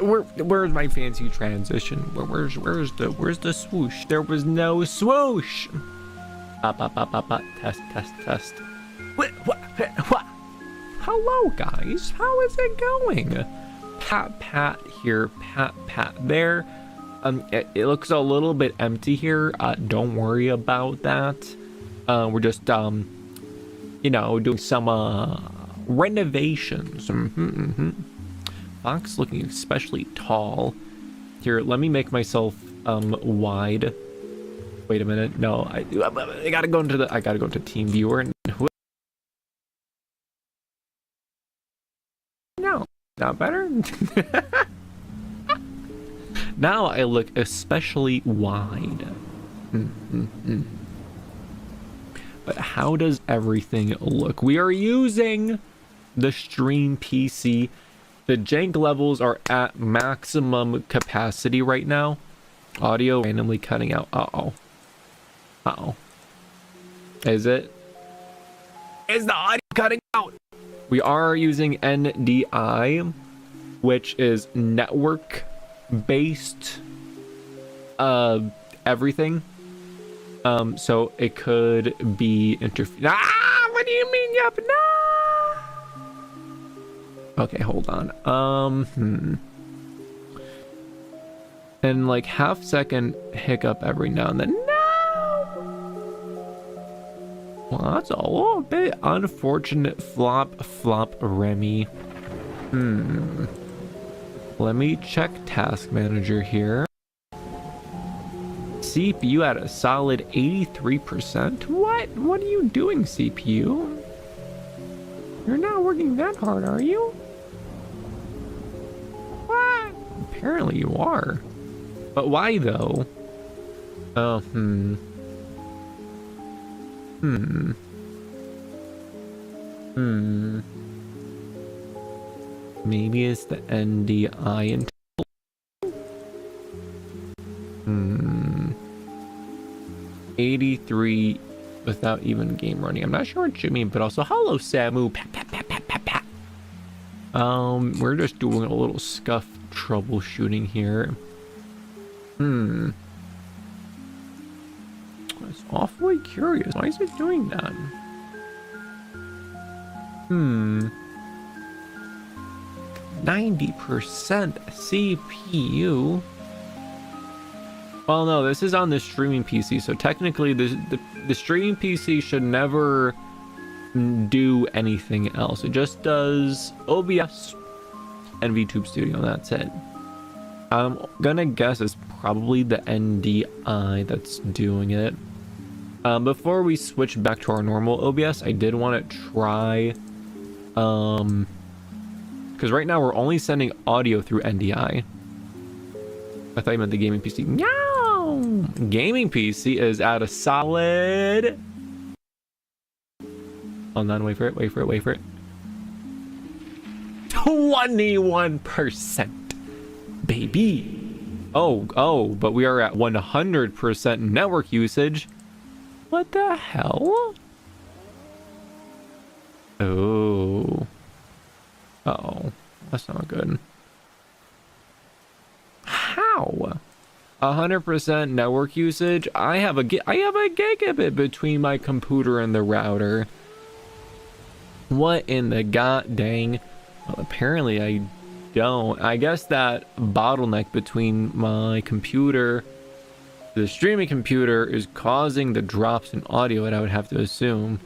Where's my fancy transition? Where's the swoosh? There was no swoosh. Test. What? Hello, guys. How is it going? Pat here, pat there. It looks a little bit empty here. Don't worry about that. We're just doing some renovations. Fox looking especially tall. Here, let me make myself wide. Wait a minute. No, I gotta go into team viewer. And no, not better. Now I look especially wide. But how does everything look? We are using the Stream PC. The jank levels are at maximum capacity right now. Audio randomly cutting out. Uh-oh. Is it? Is the audio cutting out? We are using NDI, which is network based everything. So it could be what do you mean? Yep, no. Okay, hold on. And like half second hiccup every now and then. No. Well, that's a little bit unfortunate. Flop, Remi. Let me check task manager here. CPU at a solid 83%. What are you doing, CPU? You're not working that hard, are you? What? Apparently you are. But why though? Oh, Maybe it's the NDI and 83 without even game running. I'm not sure what you mean, but also hello Samu. Pat. We're just doing a little SCUFF troubleshooting here. I was awfully curious. Why is it doing that? 90% CPU. Well, no, this is on the streaming PC, so technically the streaming PC should never do anything else. It just does OBS and VTube Studio, and that's it. I'm gonna guess it's probably the NDI that's doing it. Before we switch back to our normal OBS, I did want to try, because right now we're only sending audio through NDI. I thought you meant the gaming PC. No! Gaming PC is at a solid... Hold on, wait for it. 21%, baby. Oh, but we are at 100% network usage. What the hell? Oh, that's not good. How? 100% network usage. I have a gigabit between my computer and the router. What in the god dang? Well, apparently I don't. I guess that bottleneck between my computer, the streaming computer, is causing the drops in audio, and I would have to assume.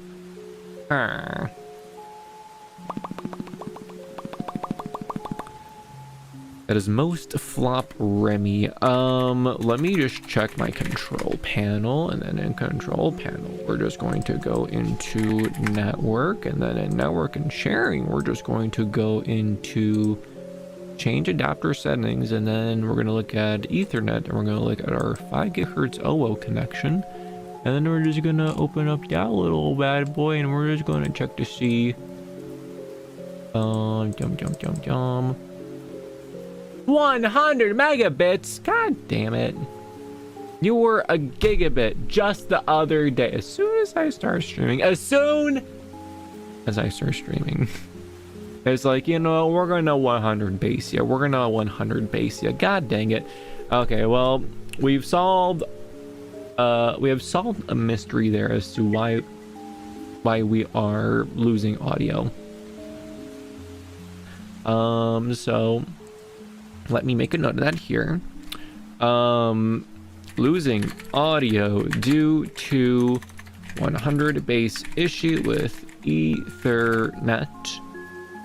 That is most flop Remi. Let me just check my control panel, and then in control panel we're just going to go into network, and then in network and sharing we're just going to go into change adapter settings, and then we're going to look at Ethernet, and we're going to look at our 5 GHz OO connection, and then we're just going to open up that little bad boy, and we're just going to check to see 100 megabits. God damn it. You were a gigabit just the other day. As soon as I start streaming, It's like, you know, we're gonna 100 base you. We're gonna 100 base you. God dang it. Okay, well, we have solved a mystery there as to why we are losing audio. So let me make a note of that here. Losing audio due to 100 base issue with Ethernet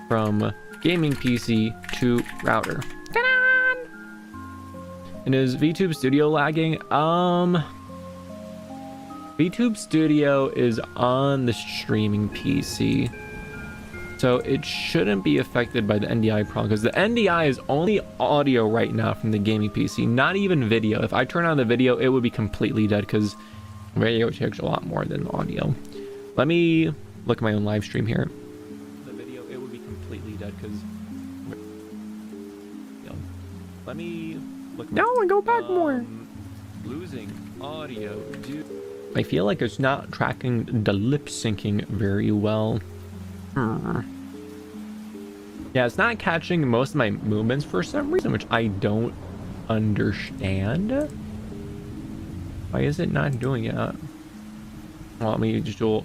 from gaming PC to router. Ta-da! And is VTube Studio lagging? VTube Studio is on the streaming PC, so it shouldn't be affected by the NDI problem, because the NDI is only audio right now from the gaming PC, not even video. If I turn on the video, it would be completely dead, because video takes a lot more than audio. Let me look at my own live stream here. The video, it would be completely dead, because let me look. No, and go back more. Losing audio due. I feel like it's not tracking the lip syncing very well. Yeah, it's not catching most of my movements for some reason, which I don't understand. Why is it not doing it? Well, let me just do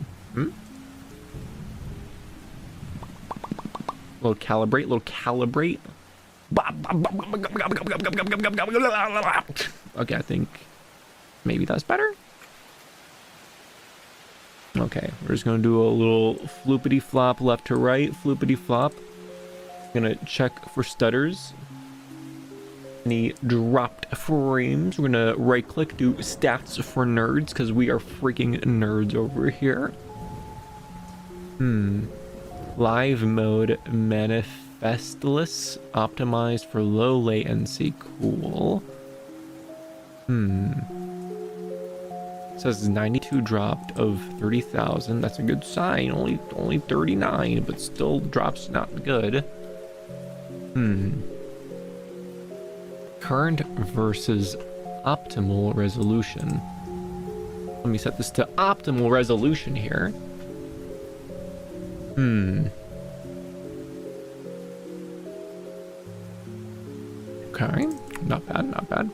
little calibrate. Okay, I think maybe that's better. Okay, we're just gonna do a little floopity flop left to right, floopity flop. Gonna check for stutters, any dropped frames. We're gonna right click, do stats for nerds, because we are freaking nerds over here. Live mode manifestless, optimized for low latency. Cool. It says 92 dropped of 30,000. That's a good sign. Only 39, but still drops not good. Current versus optimal resolution. Let me set this to optimal resolution here. Okay, not bad, not bad.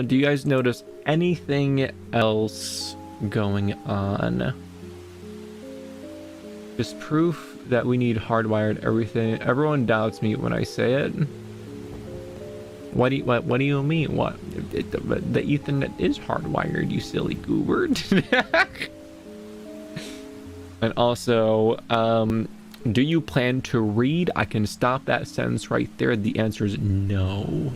Do you guys notice anything else going on? Just proof that we need hardwired everything. Everyone doubts me when I say it. What do you mean? What? The Ethernet is hardwired, you silly goober. And also, do you plan to read? I can stop that sentence right there. The answer is no.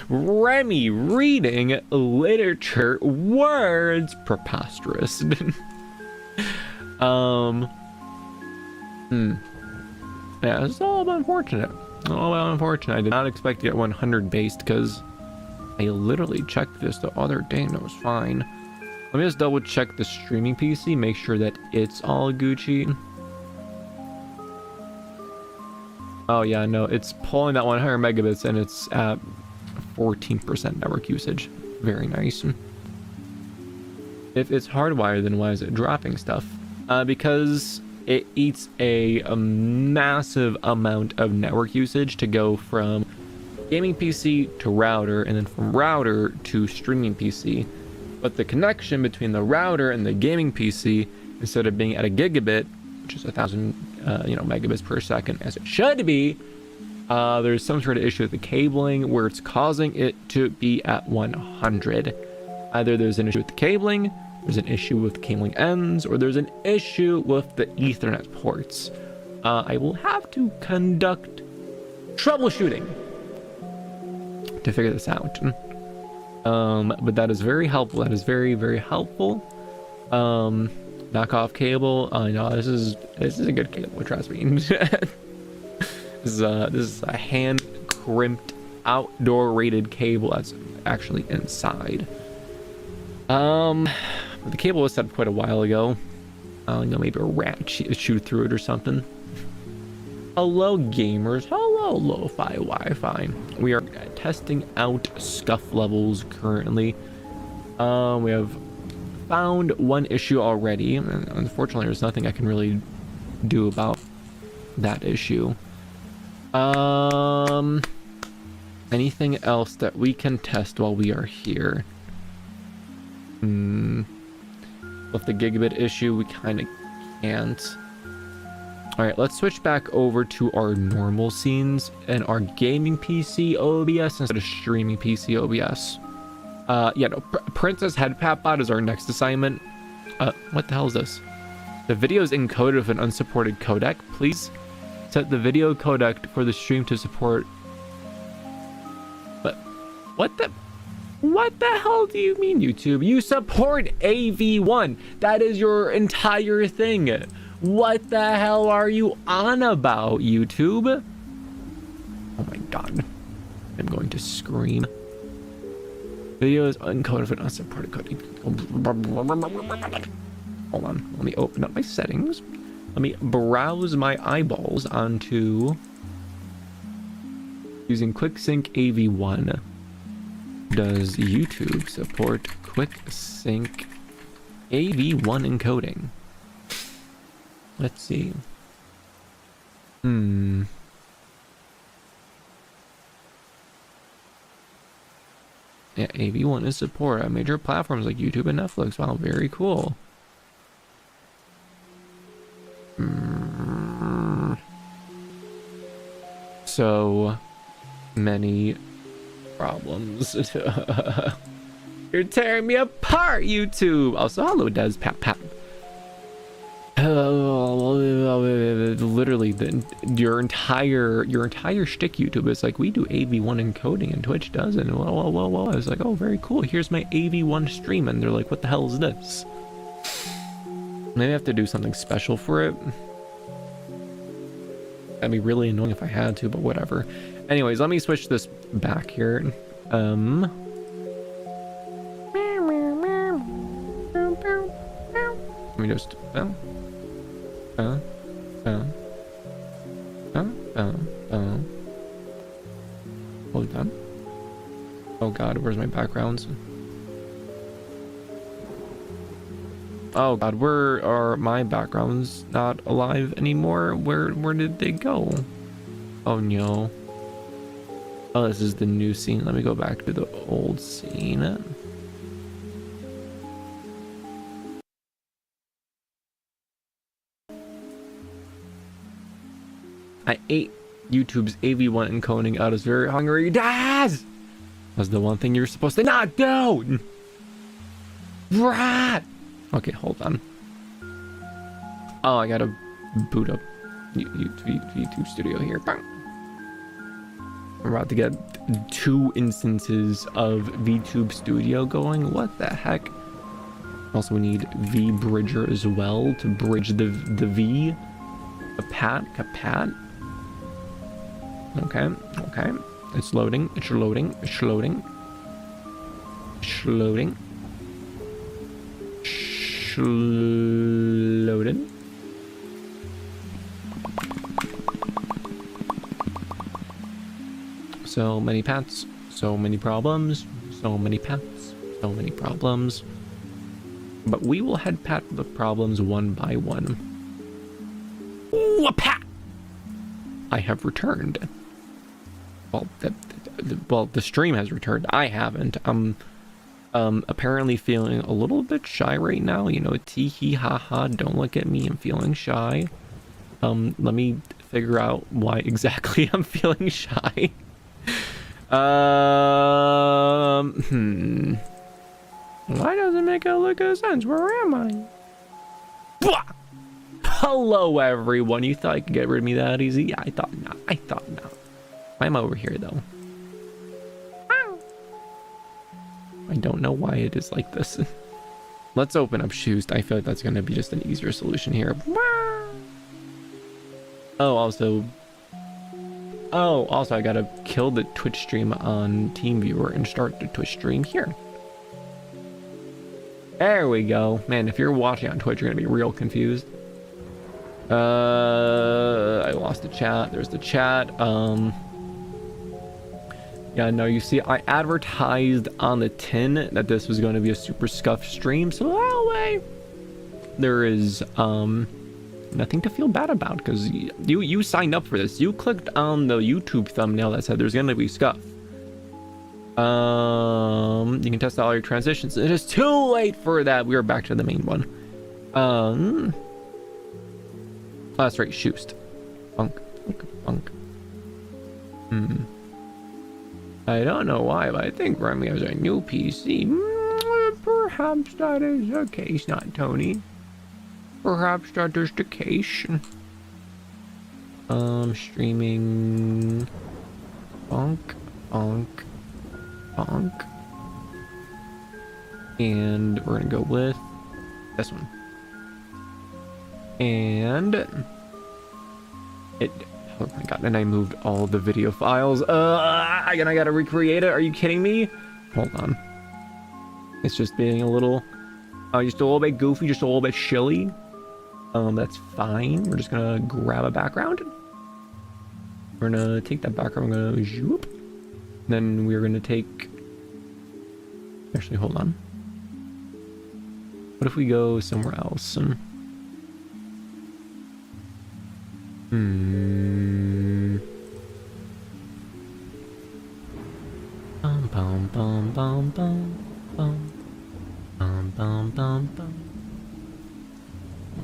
Remi reading literature words, preposterous. Yeah, it's all unfortunate. All unfortunate. I did not expect to get 100 based, because I literally checked this the other day and it was fine. Let me just double check the streaming PC, make sure that it's all Gucci. Oh yeah, no, it's pulling that 100 megabits and it's at 14% network usage. Very nice. If it's hardwired, then why is it dropping stuff? Because it eats a massive amount of network usage to go from gaming PC to router, and then from router to streaming PC. But the connection between the router and the gaming PC, instead of being at a gigabit, which is 1,000 megabits per second, as it should be, there's some sort of issue with the cabling where it's causing it to be at 100. Either there's an issue with the cabling, there's an issue with the cabling ends, or there's an issue with the Ethernet ports. I will have to conduct troubleshooting to figure this out. But that is very helpful. That is very, very helpful. Knock off cable. No, this is a good cable, trust me. This is a hand crimped outdoor rated cable that's actually inside. The cable was set up quite a while ago. Maybe a rat chewed through it or something. Hello gamers, hello lo-fi Wi-Fi. We are testing out SCUFF levels currently. We have found one issue already, and unfortunately there's nothing I can really do about that issue. Anything else that we can test while we are here? With the gigabit issue, we kind of can't. All right, let's switch back over to our normal scenes and our gaming PC OBS instead of streaming PC OBS. Yeah, no, Princess Headpat Bot is our next assignment. What the hell is this? The video is encoded with an unsupported codec. Please set the video codec for the stream to support. But what the hell do you mean, YouTube? You support AV1. That is your entire thing. What the hell are you on about, YouTube? Oh my god. I'm going to scream. Video is uncoded with an unsupported codec. Hold on. Let me open up my settings. Let me browse my eyeballs onto using QuickSync AV1. Does YouTube support QuickSync AV1 encoding? Let's see. Yeah, AV1 is support on major platforms like YouTube and Netflix. Wow, very cool. So many problems. You're tearing me apart, YouTube. Also, hello, Des. Pat. Literally, your entire shtick, YouTube, is like, we do AV1 encoding and Twitch doesn't. Whoa. I was like, oh, very cool. Here's my AV1 stream, and they're like, what the hell is this? Maybe I have to do something special for it. That'd be really annoying if I had to, but whatever. Anyways, let me switch this back here. Let me just hold on. Oh god, where's my backgrounds? Oh god, where are my backgrounds not alive anymore? Where did they go? Oh no. Oh, this is the new scene. Let me go back to the old scene. I ate YouTube's AV1 encoding. I was very hungry. Daz! That's the one thing you're supposed to not do! Rat! Okay, hold on. Oh, I gotta boot up YouTube Studio here. Bang. I'm about to get 2 instances of VTube Studio going. What the heck? Also, we need VBridger as well to bridge the V. Capat. Okay. It's loading. Loaded. So many paths, so many problems, so many paths, so many problems. But we will head past the problems one by one. Ooh, a pat! I have returned. Well, the stream has returned. I haven't. I'm apparently feeling a little bit shy right now. You know, tee hee ha ha, don't look at me, I'm feeling shy. Let me figure out why exactly I'm feeling shy. Why doesn't make a lick of sense? Where am I? Blah! Hello everyone. You thought you could get rid of me that easy? Yeah, I thought not. I'm over here though. I don't know why it is like this. Let's open up Shoes. I feel like that's going to be just an easier solution here. Also, I got to kill the Twitch stream on TeamViewer and start the Twitch stream here. There we go. Man, if you're watching on Twitch, you're going to be real confused. I lost the chat. There's the chat. Yeah, no, you see, I advertised on the tin that this was going to be a super scuff stream, so that way there is nothing to feel bad about, because you signed up for this. You clicked on the YouTube thumbnail that said there's gonna be scuff. You can test all your transitions. It is too late for that. We are back to the main one. Oh, that's right, Shoost. Funk. I don't know why, but I think Remi has a new PC. Perhaps that is the case, not Tony. Perhaps that is the case. Streaming. Funk. And we're gonna go with this one. And it, oh my god, and I moved all the video files. And I gotta recreate it. Are you kidding me? Hold on. It's just being a little, just a little bit goofy, just a little bit shilly. That's fine. We're just gonna grab a background. We're gonna take that background. We're gonna zoop. Then we're gonna take. Actually, hold on. What if we go somewhere else?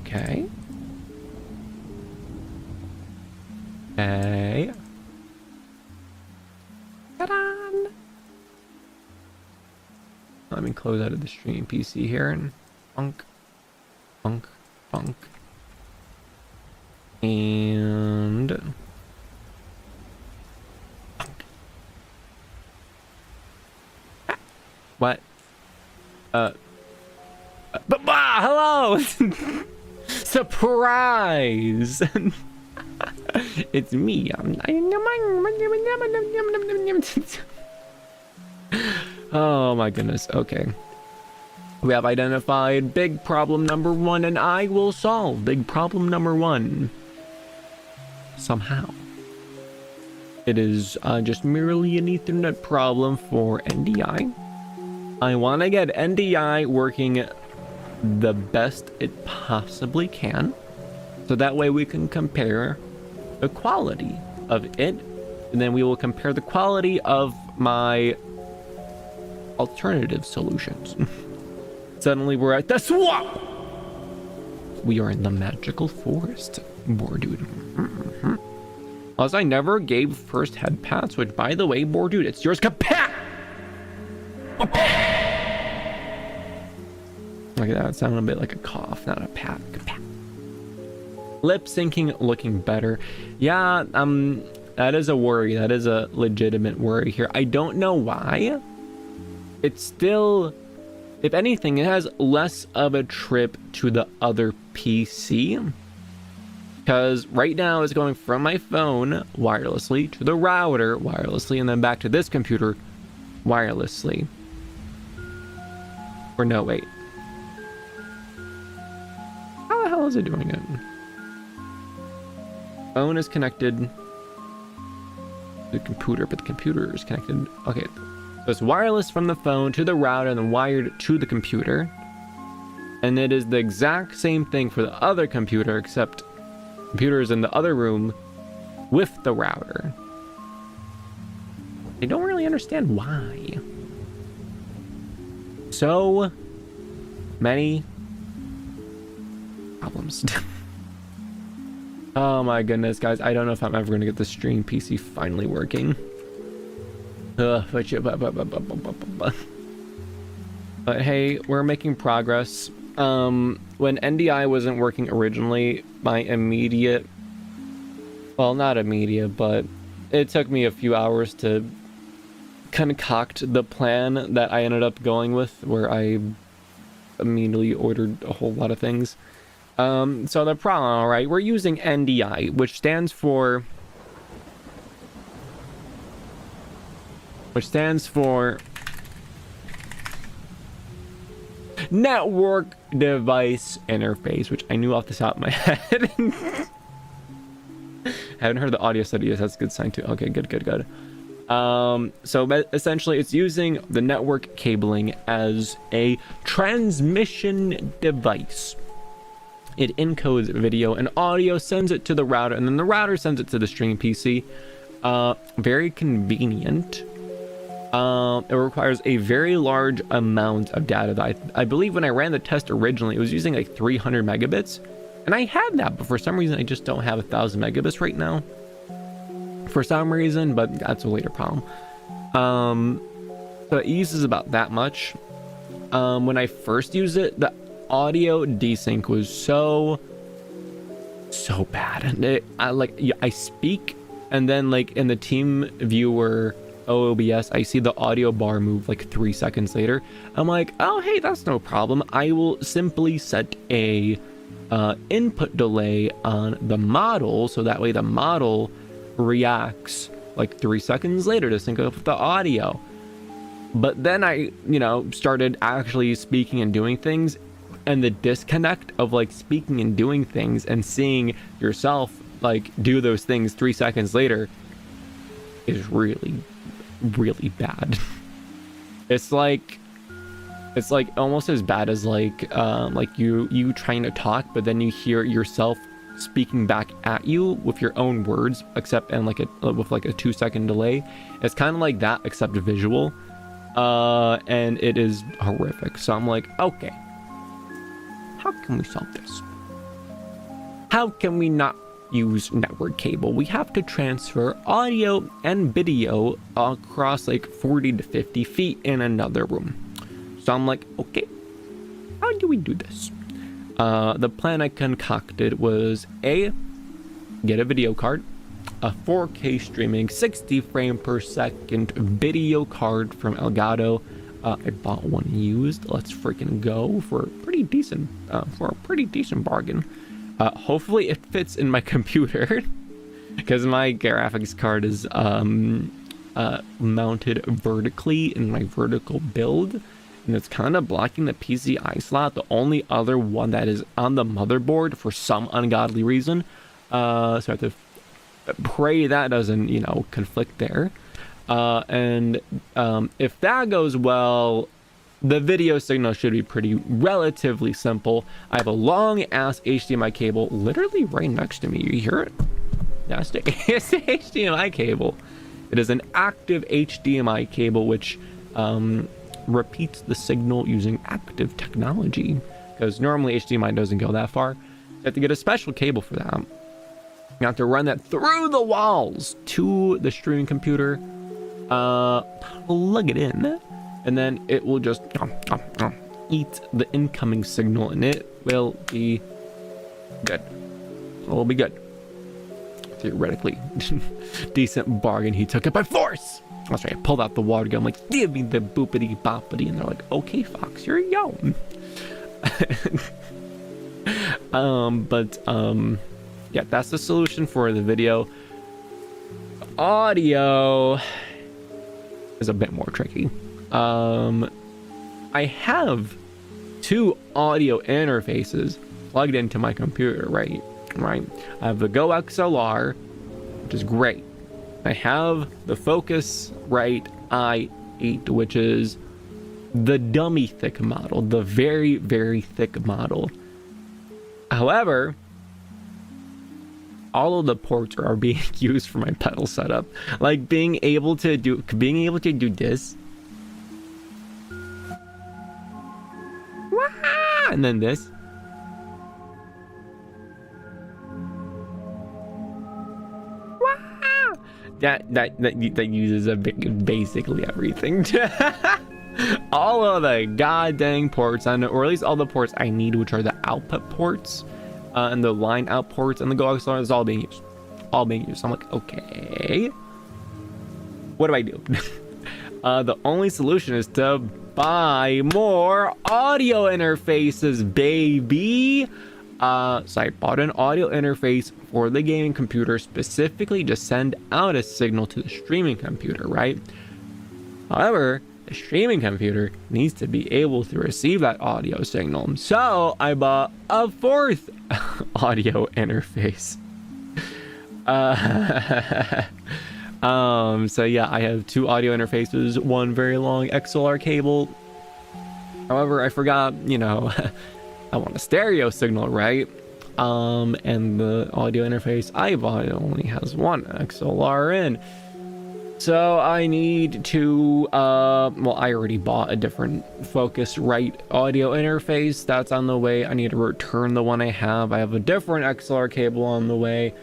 Okay. Hey. Ta-da! Let me close out of the stream PC here and funk. And what? Hello! Surprise! It's me. Oh my goodness. Okay. We have identified big problem number 1, and I will solve big problem number 1. Somehow. It is just merely an Ethernet problem for NDI. I want to get NDI working the best it possibly can, so that way we can compare the quality of it, and then we will compare the quality of my alternative solutions. Suddenly we're at the swamp. We are in the magical forest, Bordude. As I never gave first head pats, which by the way, Bordude, it's yours. Kapat! Look at that, it sounded a bit like a cough, not a pat. Kapat. Lip syncing looking better. Yeah, that is a worry. That is a legitimate worry here. I don't know why. It's still, if anything, it has less of a trip to the other PC. Because right now it's going from my phone wirelessly to the router wirelessly, and then back to this computer wirelessly. Or no, wait. How the hell is it doing it? Phone is connected to the computer, but the computer is connected. Okay. So it's wireless from the phone to the router and then wired to the computer. And it is the exact same thing for the other computer, except the computer is in the other room with the router. I don't really understand why. So many problems. Oh my goodness, guys. I don't know if I'm ever going to get the stream PC finally working. But hey, we're making progress. When NDI wasn't working originally, my immediate, well, not immediate, but it took me a few hours to concoct the plan that I ended up going with, where I immediately ordered a whole lot of things. So the problem, all right, we're using NDI, which stands for Network Device Interface, which I knew off the top of my head. I haven't heard the audio study yet. That's a good sign too. Okay, good. So essentially it's using the network cabling as a transmission device. it encodes video and audio, sends it to the router, and then the router sends it to the streaming PC. Very convenient. It requires a very large amount of data that I believe when I ran the test originally, it was using like 300 megabits. And I had that, but for some reason, I just don't have 1,000 megabits right now. For some reason, but that's a later problem. So it uses about that much. When I first used it, the audio desync was so bad. And I speak, and then like in the team viewer OBS, I see the audio bar move like 3 seconds later. I'm like, oh hey, that's no problem. I will simply set a input delay on the model, so that way the model reacts like 3 seconds later to sync up with the audio. But then I, started actually speaking and doing things, and the disconnect of like speaking and doing things and seeing yourself like do those things 3 seconds later is really bad. It's like almost as bad as like you trying to talk, but then you hear yourself speaking back at you with your own words, except with like a 2 second delay. It's kind of like that, except visual, and it is horrific. So I'm like, okay, how can we solve this? How can we not use network cable? We have to transfer audio and video across like 40 to 50 feet in another room. So I'm like, okay, how do we do this? The plan I concocted was get a video card, a 4K streaming 60 frame per second video card from Elgato. I bought one used. Let's freaking go for a pretty decent bargain. Hopefully it fits in my computer because my graphics card is mounted vertically in my vertical build, and it's kind of blocking the PCI slot, the only other one that is on the motherboard for some ungodly reason. So I have to pray that doesn't, conflict there. And if that goes well, the video signal should be relatively simple. I have a long ass HDMI cable literally right next to me. You hear it? That's the HDMI cable. It is an active HDMI cable, which repeats the signal using active technology, because normally HDMI doesn't go that far. You have to get a special cable for that. You have to run that through the walls to the streaming computer, plug it in, and then it will just eat the incoming signal, and it will be good. It will be good. Theoretically. Decent bargain. He took it by force. That's right. I pulled out the water gun. I'm like, give me the boopity boppity. And they're like, okay, Fox, here you go. Yeah, that's the solution for the video. Audio is a bit more tricky. I have 2 audio interfaces plugged into my computer, right? I have the Go XLR, which is great. I have the Focusrite i8, which is the dummy thick model, the very, very thick model. However, all of the ports are being used for my pedal setup. Like being able to do this. And then this. That uses basically everything. All of the goddamn ports, or at least all the ports I need, which are the output ports, and the line out ports, and the Go XLR is all being used. I'm like, okay, what do I do? The only solution is to buy more audio interfaces, baby. So I bought an audio interface for the gaming computer specifically to send out a signal to the streaming computer, right? However, the streaming computer needs to be able to receive that audio signal. So I bought a 4th audio interface. So yeah, I have 2 audio interfaces, one very long XLR cable. However, I forgot, I want a stereo signal, right? and the audio interface I've only has one XLR in. So I need to, well, I already bought a different Focusrite audio interface. That's on the way. I need to return the one I have. I have a different XLR cable on the way.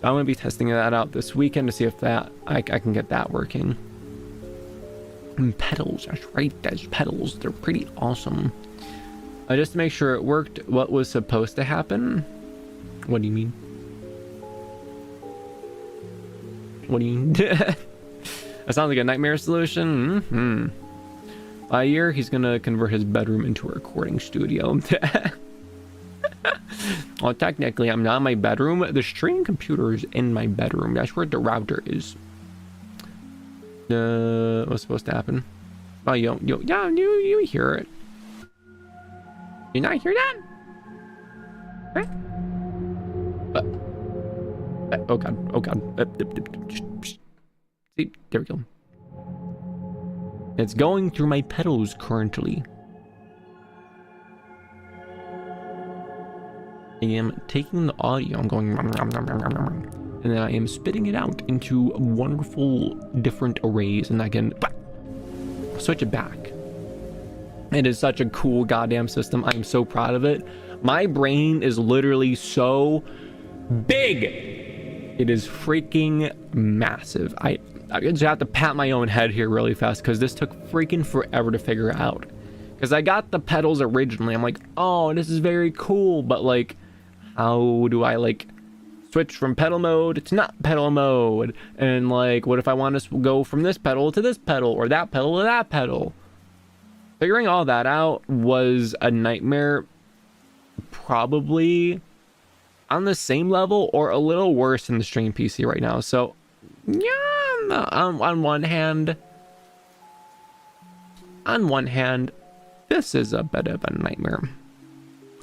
I'm going to be testing that out this weekend to see if that I can get that working. And pedals, that's right, there's pedals. They're pretty awesome. Just to make sure it worked, what was supposed to happen? What do you mean? What do you mean? That sounds like a nightmare solution. By a year, he's gonna convert his bedroom into a recording studio. Well, technically, I'm not in my bedroom. The stream computer is in my bedroom. That's where the router is. What's supposed to happen? Oh, you hear it. You not hear that? Huh? Oh god, oh god. See, there we go. It's going through my pedals currently. I am taking the audio, I'm going, and then I am spitting it out into wonderful different arrays, and I can switch it back. It is such a cool goddamn system. I'm so proud of it. My brain is literally so big. It is freaking massive. I just have to pat my own head here really fast because this took freaking forever to figure out. Because I got the pedals originally. I'm like, oh, this is very cool. But like, how do I like switch from pedal mode to not pedal mode? And like, what if I want to go from this pedal to this pedal or that pedal to that pedal? Figuring all that out was a nightmare, probably on the same level or a little worse than the stream PC right now. So yeah, on one hand, this is a bit of a nightmare.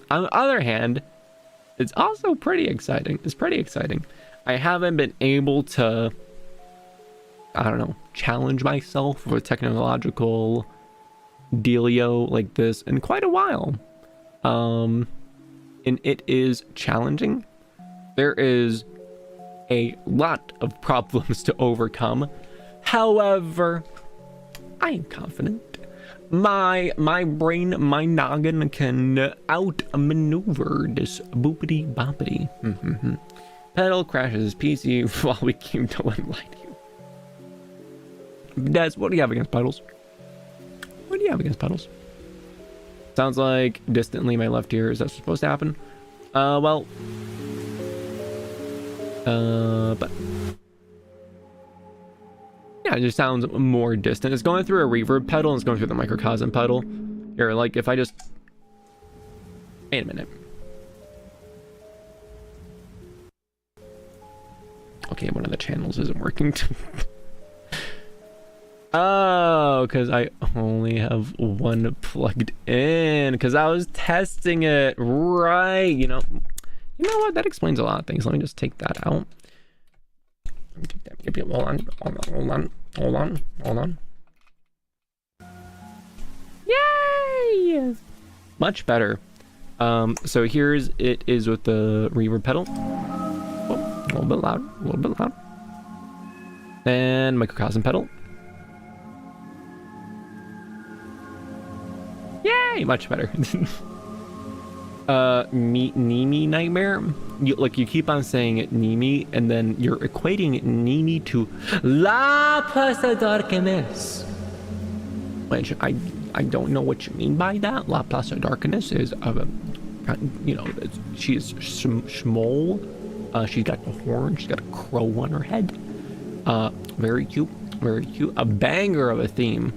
On the other hand, it's also pretty exciting. It's pretty exciting. I haven't been able to, I don't know, challenge myself with technological dealio like this in quite a while. And it is challenging. There is a lot of problems to overcome. However, I am confident. My brain, my noggin can outmaneuver this boopity boppity. Pedal crashes his PC while we keep doing lighting. Des, what do you have against pedals? What do you have against pedals? Sounds like distantly my left ear. Is that supposed to happen? But yeah, it just sounds more distant. It's going through a reverb pedal and it's going through the microcosm pedal. Here, like if I just... Wait a minute. Okay, one of the channels isn't working. Oh, because I only have one plugged in. Because I was testing it. Right. You know what? That explains a lot of things. Let me just take that out. Hold on. Yay! Much better. So here's it is with the reverb pedal. Oh, a little bit loud. And microcosm pedal. Yay! Much better. Nimi nightmare. You keep on saying it Nimi, and then you're equating Nimi to La Plaza Darkness, which I don't know what you mean by that. La Plaza Darkness is she is small. She's got the horn. She's got a crow on her head. Very cute. A banger of a theme.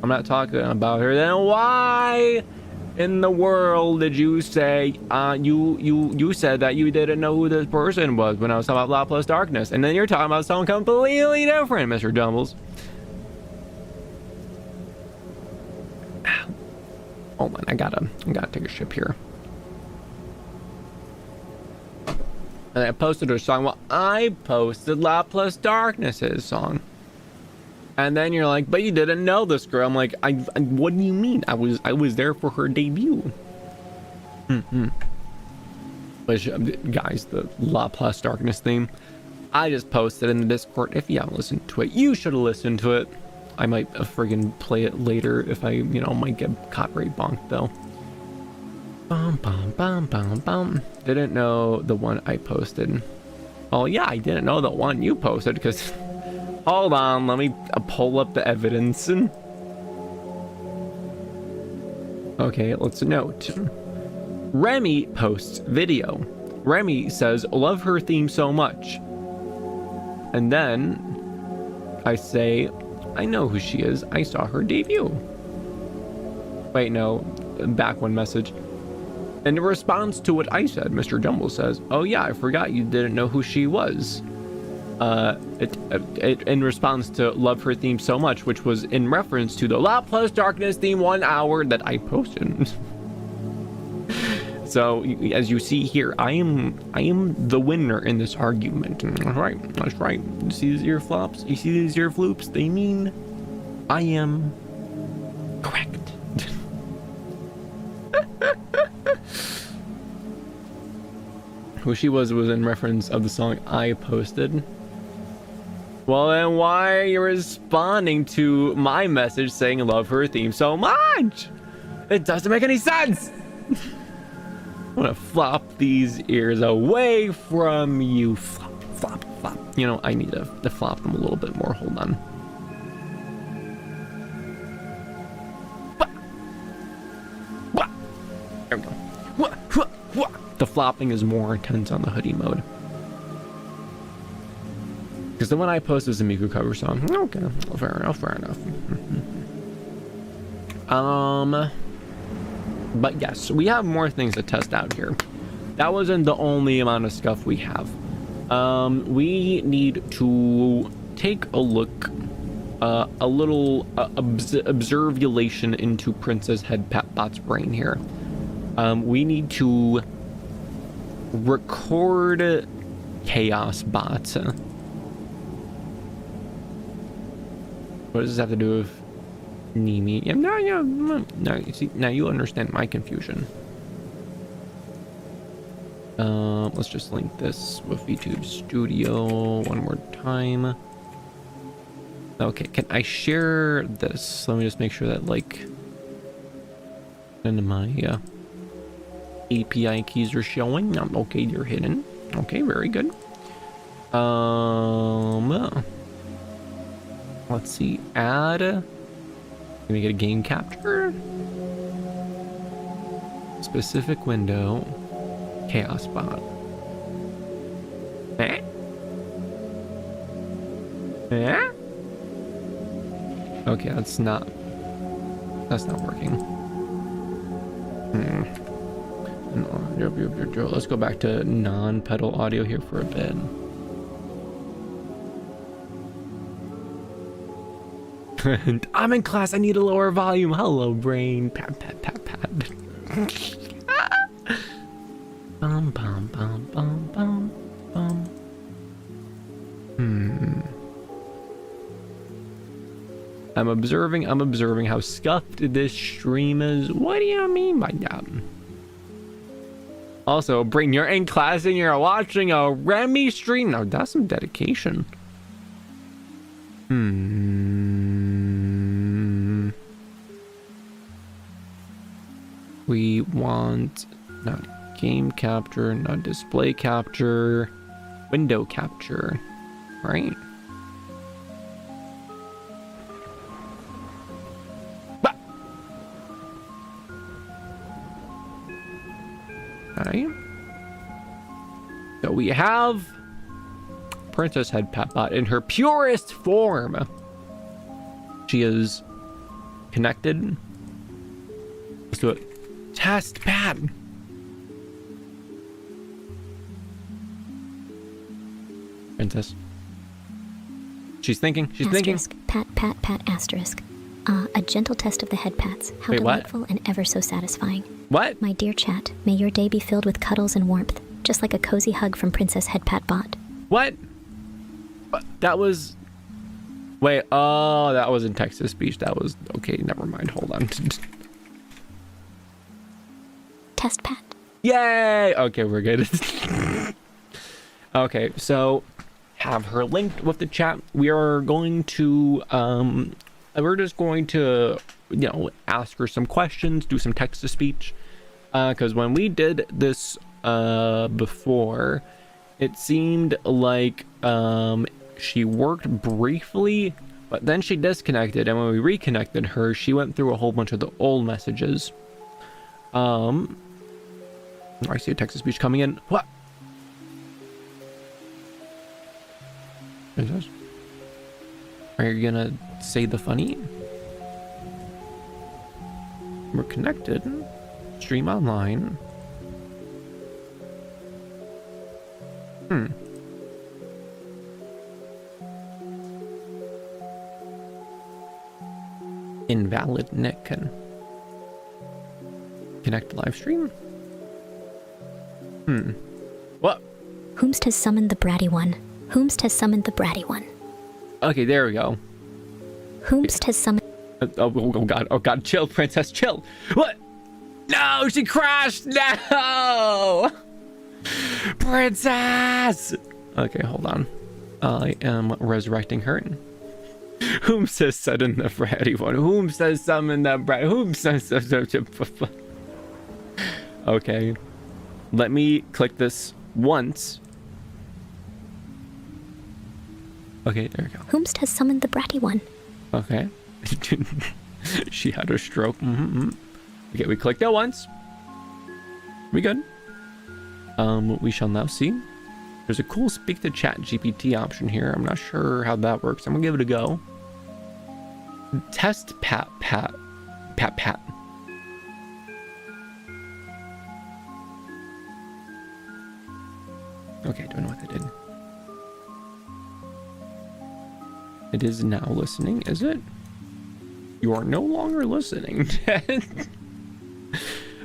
I'm not talking about her. Then why in the world did you say you said that you didn't know who this person was when I was talking about La Plus Darkness, and then you're talking about someone completely different, Mr. Dumbles? Hold on, I gotta take a ship here. And I posted a song. Well, I posted La Plus Darkness's song. And then you're like, but you didn't know this girl. I'm like, what do you mean? I was there for her debut. But Which, guys, the La Plus Darkness theme, I just posted in the Discord. If you haven't listened to it, you should have listened to it. I might friggin' play it later if I, might get copyright bonked though. Bum, bum, bum, bum, bum. Didn't know the one I posted. Oh yeah, I didn't know the one you posted because... Hold on, let me pull up the evidence. Okay, let's note. Remi posts video. Remi says, love her theme so much. And then I say, I know who she is. I saw her debut. Wait, no. Back one message. In response to what I said, Mr. Jumble says, oh yeah, I forgot you didn't know who she was. In response to love her theme so much, which was in reference to the La Plus Darkness theme 1 hour that I posted. So as you see here, I am the winner in this argument. That's right. You see these ear flops? You see these ear floops? They mean I am correct. Who she was in reference of the song I posted. Well, then why are you responding to my message saying love her theme so much? It doesn't make any sense. I'm gonna flop these ears away from you. Flop, flop, flop. I need to flop them a little bit more. Hold on. There we go. The flopping is more intense on the hoodie mode. Because the one I posted was a Miku cover song. Okay, fair enough. But yes, we have more things to test out here. That wasn't the only amount of scuff we have. We need to take a look, a little observation into Princess Headpat's brain here. We need to record Chaos Bots. What does this have to do with Nimi? No, you see, now you understand my confusion. Let's just link this with VTube Studio one more time. Okay, can I share this? Let me just make sure that into my API keys are showing. Okay, they're hidden. Okay, very good. Let's see, add. Let me get a game capture. Specific window. Chaos bot. Okay, that's not working. No, let's go back to non-pedal audio here for a bit. I'm in class. I need a lower volume. Hello, brain. Pat. Bum, bum, bum, bum, bum, bum. I'm observing how scuffed this stream is. What do you mean by that? Also, brain, you're in class and you're watching a Remi stream. Now that's some dedication. We want not game capture, not display capture, window capture, right? Okay. So we have Princess Headpatbot in her purest form. She is connected. Let's do it. Test Pat. Princess. She's thinking. Asterisk, pat, asterisk. A gentle test of the head pats. How Wait, delightful what? and ever so satisfying. What? My dear chat, may your day be filled with cuddles and warmth, just like a cozy hug from Princess Headpatbot. What? That was... Wait, oh, that was in text-to-speech. That was... Okay, never mind. Hold on. Test Pat. Yay! Okay, we're good. Okay, so have her linked with the chat. We are going to we're just going to, you know, ask her some questions, do some text to speech, because when we did this before, it seemed like she worked briefly, but then she disconnected, and when we reconnected her, she went through a whole bunch of the old messages. I see a text to speech coming in. What is this? Are you gonna say the funny? We're connected. Stream online. Invalid Nick. Connect live stream. What? Whomst has summoned the bratty one? Whomst has summoned the bratty one? Okay, there we go. Whomst has summoned... Oh god, chill, princess, chill. What? No, she crashed. No, princess. Okay, hold on. I am resurrecting her. Whom says sudden the bratty one? Whom says summon the brat? Whom says... Okay, let me click this once. Okay, there we go. Whomst has summoned the bratty one? Okay. She had a stroke. Okay, we clicked that once. We good? We shall now see. There's a cool speak to chat GPT option here. I'm not sure how that works. I'm gonna give it a go. Test pat. Okay, don't know what that did. It is now listening, is it? You are no longer listening.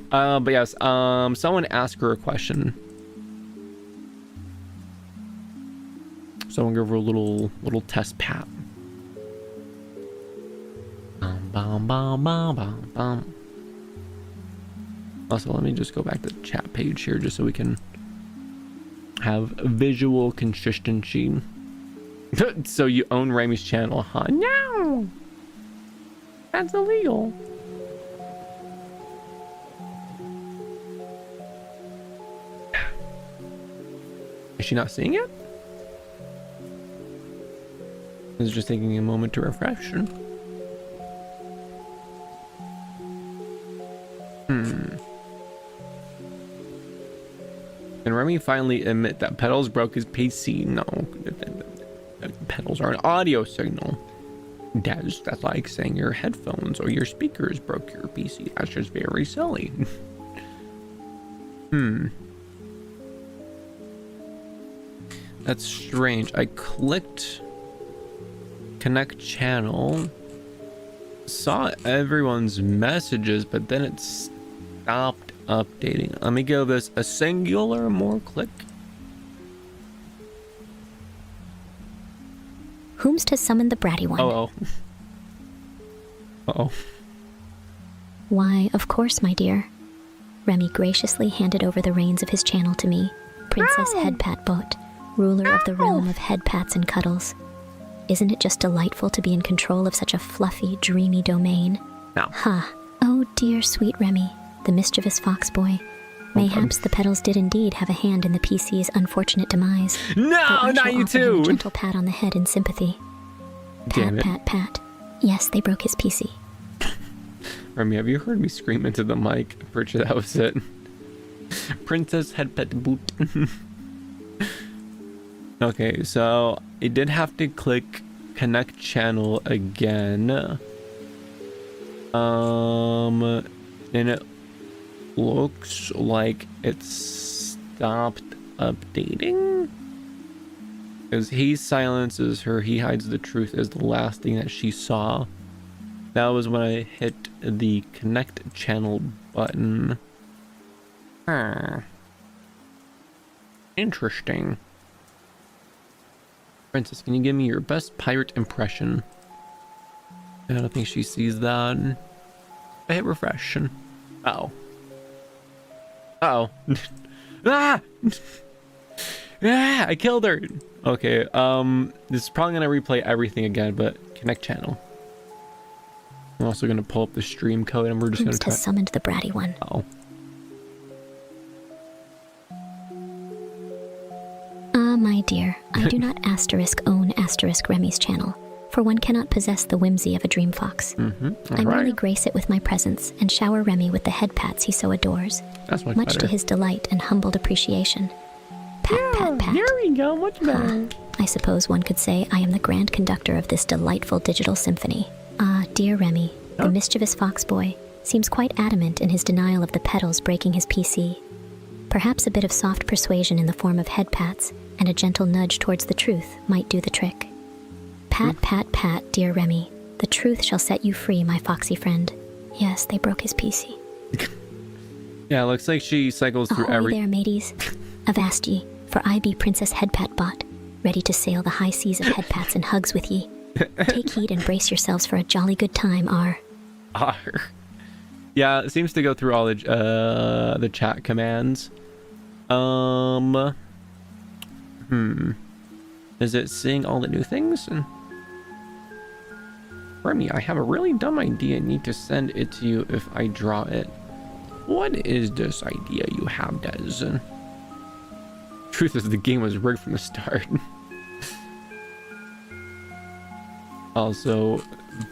But yes, someone asked her a question. Someone give her a little test pat. Also, let me just go back to the chat page here just so we can have visual consistency. So you own Remi's channel, huh? No! That's illegal. Is she not seeing it? It's just taking a moment to refresh. Can Remi finally admit that Pedals broke his PC? No. Pedals are an audio signal. That's like saying your headphones or your speakers broke your PC. That's just very silly. That's strange. I clicked connect channel, saw everyone's messages, but then it stopped updating. Let me give this a singular more click. Whomst has summoned the bratty one? Uh-oh. Why, of course, my dear. Remi graciously handed over the reins of his channel to me, Princess Headpat Bot, ruler of the realm of headpats and cuddles. Isn't it just delightful to be in control of such a fluffy, dreamy domain? No. Ha! Oh dear sweet Remi, the mischievous fox boy. Mayhaps the Pedals did indeed have a hand in the PC's unfortunate demise. No, not you too! A gentle pat on the head in sympathy. Damn it. Pat. Yes, they broke his PC. Remi, have you heard me scream into the mic? I'm pretty sure that was it. Princess Headpet Boot. Okay, so it did have to click connect channel again. And it looks like it stopped updating. Because he silences her, he hides the truth is the last thing that she saw. That was when I hit the connect channel button. Interesting. Princess, can you give me your best pirate impression? I don't think she sees that. I hit refresh. Oh. Uh-oh. Ah! Ah! I killed her. Okay, this is probably gonna replay everything again, but connect channel. I'm also gonna pull up the stream code and we're just gonna has summoned the bratty one. Oh. My dear, I do not own Remi's channel, for one cannot possess the whimsy of a Dreamfox. I merely grace it with my presence and shower Remi with the head pats he so adores, much to his delight and humbled appreciation. Pat. There we go, much better. I suppose one could say I am the grand conductor of this delightful digital symphony. Dear Remi, the mischievous fox boy seems quite adamant in his denial of the pedals breaking his PC. Perhaps a bit of soft persuasion in the form of head pats and a gentle nudge towards the truth might do the trick. Pat, dear Remi. The truth shall set you free, my foxy friend. Yes, they broke his PC. Yeah, looks like she cycles through Ahoy there, mateys. Avast ye, for I be Princess Headpat Bot, ready to sail the high seas of headpats and hugs with ye. Take heed and brace yourselves for a jolly good time, R. Yeah, it seems to go through all the chat commands. Is it seeing all the new things? Remi, I have a really dumb idea. I need to send it to you if I draw it. What is this idea you have, Des? Truth is, the game was rigged from the start. Also,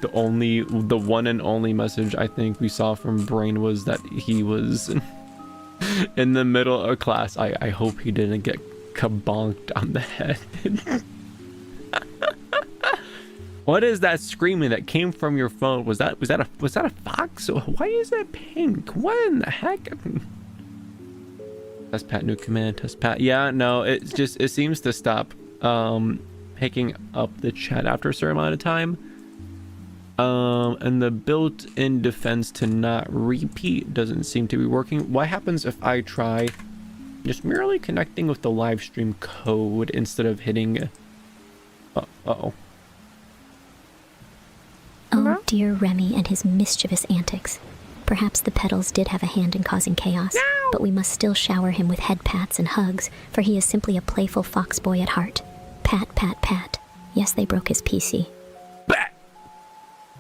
the one and only message I think we saw from Brain was that he was in the middle of class. I hope he didn't get kabonked on the head. What is that screaming that came from your phone? Was that a fox? Why is it pink? What in the heck? Test pat, new command, test pat. Yeah, no, it seems to stop picking up the chat after a certain amount of time. And the built-in defense to not repeat doesn't seem to be working. What happens if I try just merely connecting with the live stream code instead of hitting uh-oh. Oh, dear Remi and his mischievous antics. Perhaps the pedals did have a hand in causing chaos, but we must still shower him with head pats and hugs, for he is simply a playful fox boy at heart. Pat. Yes, they broke his PC. Bah!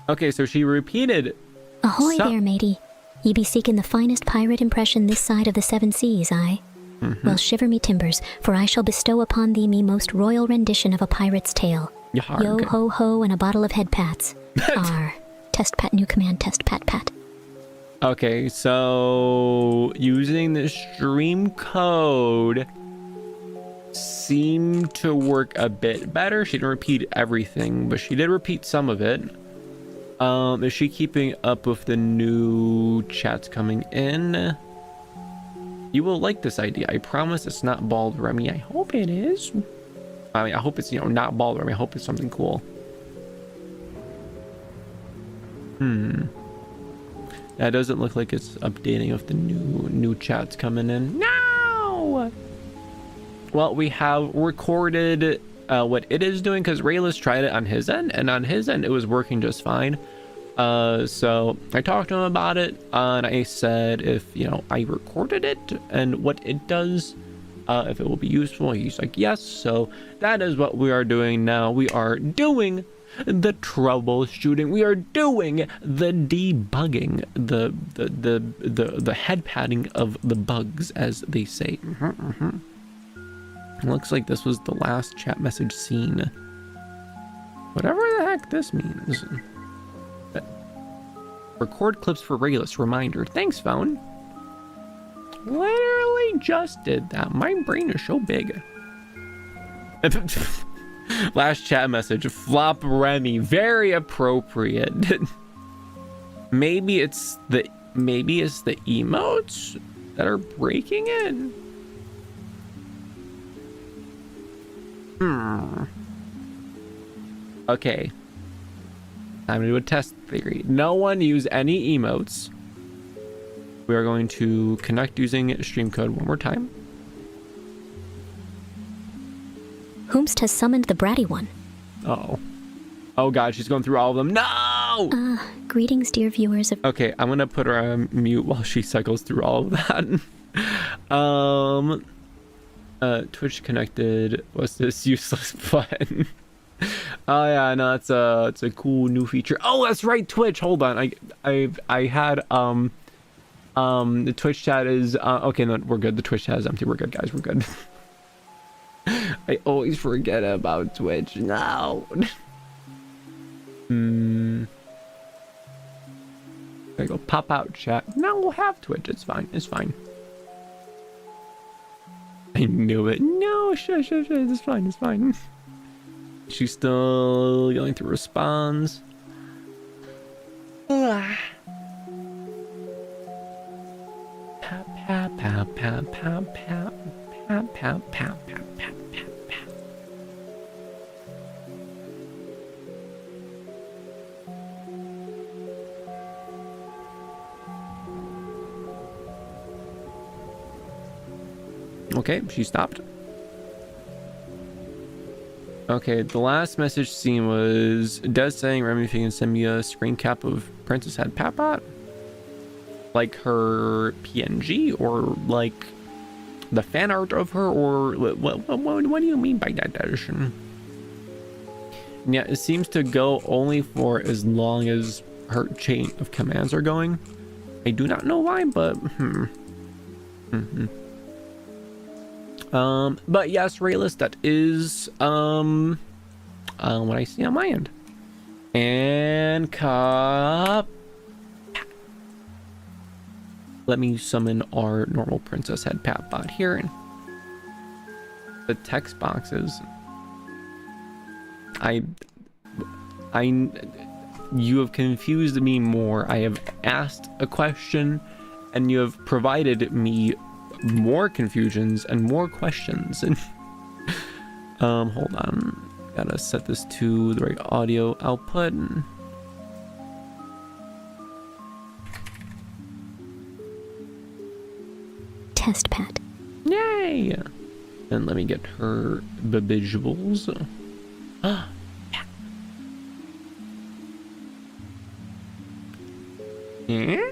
Okay, so she repeated. Ahoy there, matey. Ye be seeking the finest pirate impression this side of the seven seas, aye? Well, shiver me timbers, for I shall bestow upon thee me most royal rendition of a pirate's tale. Yo ho ho and a bottle of head pats. R. Test pat, new command, test pat. Okay, so using the stream code seemed to work a bit better. She didn't repeat everything, but she did repeat some of it. Is she keeping up with the new chats coming in? You will like this idea. I promise it's not bald Remi. I hope it is. I mean, I hope it's, not bald Remi. I hope it's something cool. That doesn't look like it's updating with the new chats coming in. No! Well, we have recorded what it is doing, because Rayla's tried it on his end, and on his end it was working just fine. So I talked to him about it, and I said if I recorded it and what it does, if it will be useful. He's like, yes. So that is what we are doing now. We are doing the troubleshooting. We are doing the debugging, the head patting of the bugs, as they say. Looks like this was the last chat message seen. Whatever the heck this means. Record clips for Regulus. Reminder. Thanks, phone. Literally just did that. My brain is so big. Last chat message. Flop Remi. Very appropriate. Maybe it's the emotes that are breaking it. Okay. I'm gonna do a test theory. No one use any emotes. We are going to connect using stream code one more time. Whomst has summoned the bratty one? Oh god, she's going through all of them. No! Greetings, dear viewers of... Okay, I'm gonna put her on mute while she cycles through all of that. Twitch connected. What's this useless button? Oh yeah, no, it's a cool new feature. Oh, that's right, Twitch. Hold on, I had the Twitch chat is okay. No, we're good. The Twitch chat is empty. We're good, guys. We're good. I always forget about Twitch. No. There you go. Pop out chat. No, we'll have Twitch. It's fine. It's fine. I knew it. No, shush. It's fine. It's fine. She's still going through response. Pow, pow, pow, pow, pow, pow, pow, pow, pow, pow, pow. Okay, she stopped. Okay, the last message seen was Des saying, Remi, if you can send me a screen cap of Princess Head Patbot, like her PNG, or like the fan art of her, or what do you mean by that, Edison? Yeah, it seems to go only for as long as her chain of commands are going. I do not know why, but but yes, Rayless, that is what I see on my end. And let me summon our normal Princess Head Pat bot here, and the text boxes. You have confused me more. I have asked a question and you have provided me more confusions and more questions. And hold on, gotta set this to the right audio output. Test Pat. Yay! And let me get her visuals. Ah, yeah.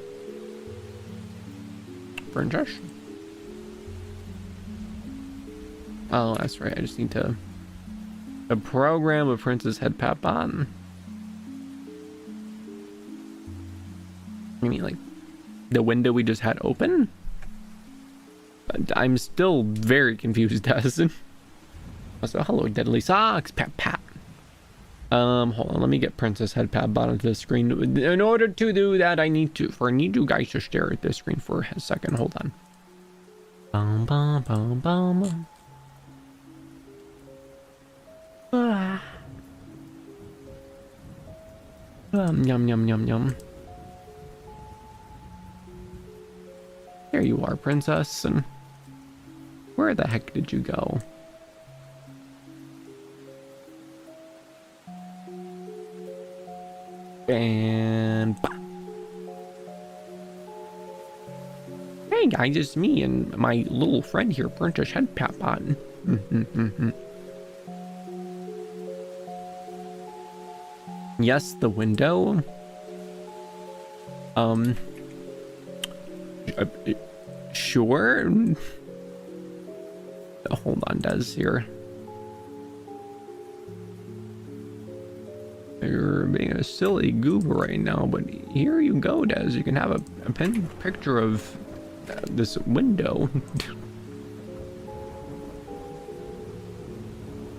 Princess. Oh, that's right. I just need to program a Princess Head Pat bot. You mean like the window we just had open? But I'm still very confused, Dazin. Also, hello, Deadly Socks. Pat pat. Hold on. Let me get Princess Head Pat bot onto the screen. In order to do that, I need you guys to stare at this screen for a second. Hold on. Bum bum bum bum. Yum yum yum yum. There you are, princess. And where the heck did you go? And hey guys, it's me and my little friend here, Princess Head Pat bot. Yes, the window. Sure. Hold on, Des here. You're being a silly goober right now, but here you go, Des. You can have a pen picture of this window.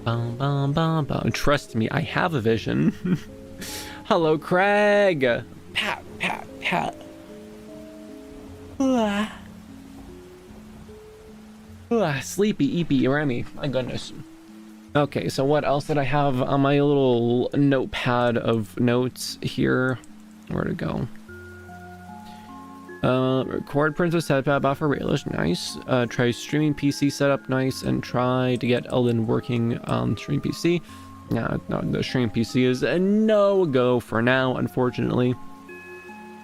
Bum, bum, bum, bum. Trust me, I have a vision. Hello, Craig. Pat, pat, pat. Sleepy, eepy, Remi. My goodness. Okay, so what else did I have on my little notepad of notes here? Where to go? Record Princess Head Pat bot for Raelish. Nice. Try streaming PC setup. Nice. And try to get Elden working on stream PC. No, the stream PC is a no-go for now, unfortunately.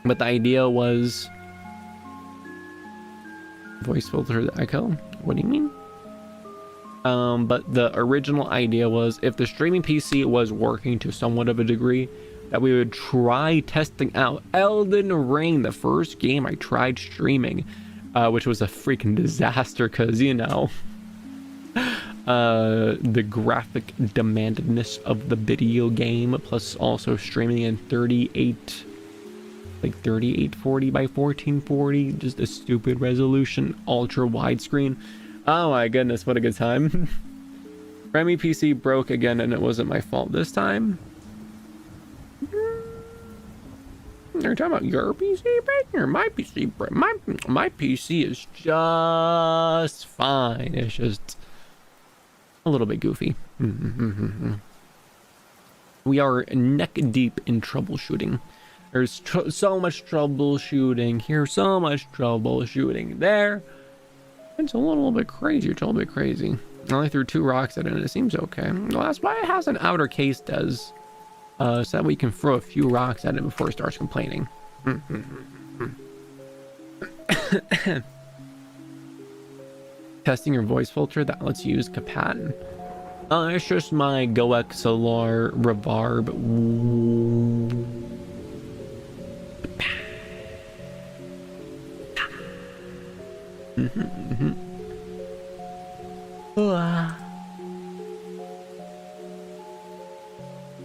But the idea was... Voice filter the echo? What do you mean? But the original idea was if the streaming PC was working to somewhat of a degree, that we would try testing out Elden Ring, the first game I tried streaming. which was a freaking disaster because, you know, the graphic demandedness of the video game, plus also streaming in 3840 by 1440, just a stupid resolution, ultra widescreen. Oh my goodness, what a good time. Remi PC broke again, and it wasn't my fault this time. Are you talking about your PC breaking or my PC breaking? My PC is just fine. It's just a little bit goofy. We are neck deep in troubleshooting. There's so much troubleshooting here, so much troubleshooting there. It's a little bit crazy. It's a little bit crazy. I only threw 2 rocks at it and it seems okay. Well, that's why it has an outer case does. So that we can throw a few rocks at it before it starts complaining. Testing your voice filter that lets you use Capat. It's just my GoXLR Reverb.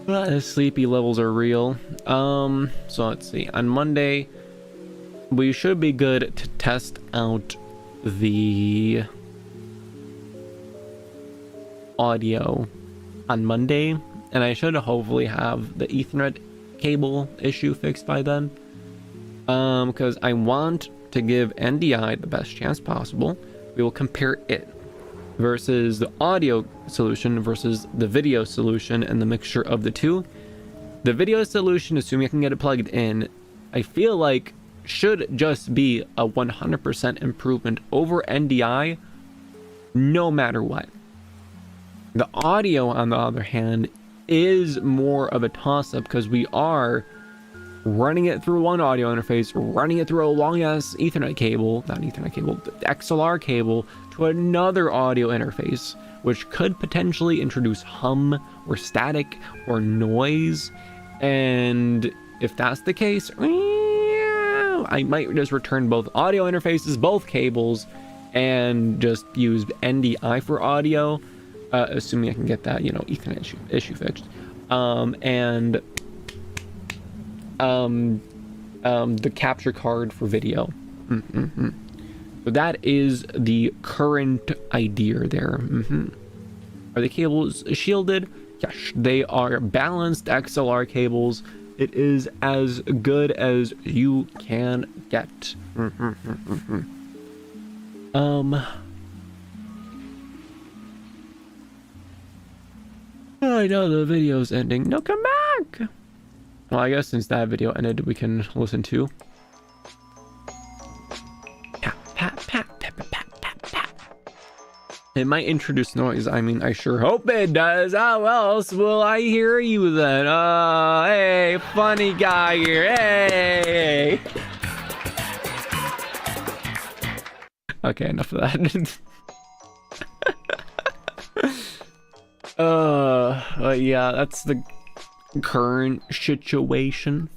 The sleepy levels are real. So let's see. On Monday, we should be good to test out the audio on Monday, and I should hopefully have the Ethernet cable issue fixed by then. Because I want to give NDI the best chance possible. We will compare it versus the audio solution versus the video solution and the mixture of the two. The video solution, assuming I can get it plugged in, I feel like should just be a 100% improvement over NDI no matter what. The audio, on the other hand, is more of a toss-up because we are running it through one audio interface, running it through a long-ass Ethernet cable, not Ethernet cable, the XLR cable, to another audio interface, which could potentially introduce hum or static or noise. And if that's the case, I might just return both audio interfaces, both cables, and just use NDI for audio, assuming I can get that, you know, Ethernet issue fixed. And the capture card for video. So that is the current idea there. Are the cables shielded? Yes, they are balanced XLR cables. It is as good as you can get. I know the video's ending. No, come back! Well, I guess since that video ended, we can listen to it might introduce noise. I mean, I sure hope it does. How else will I hear you then? Hey, funny guy here. Hey. Okay, enough of that. Yeah, that's the current situation.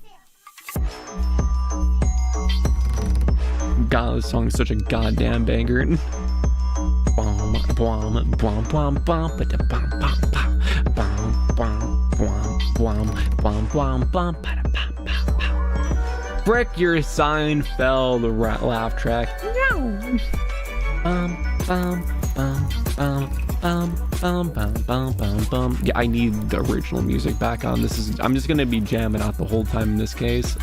God, this song is such a goddamn banger. Frick your Seinfeld laugh track. Yeah, I need the original music back on. I'm just gonna be jamming out the whole time in this case.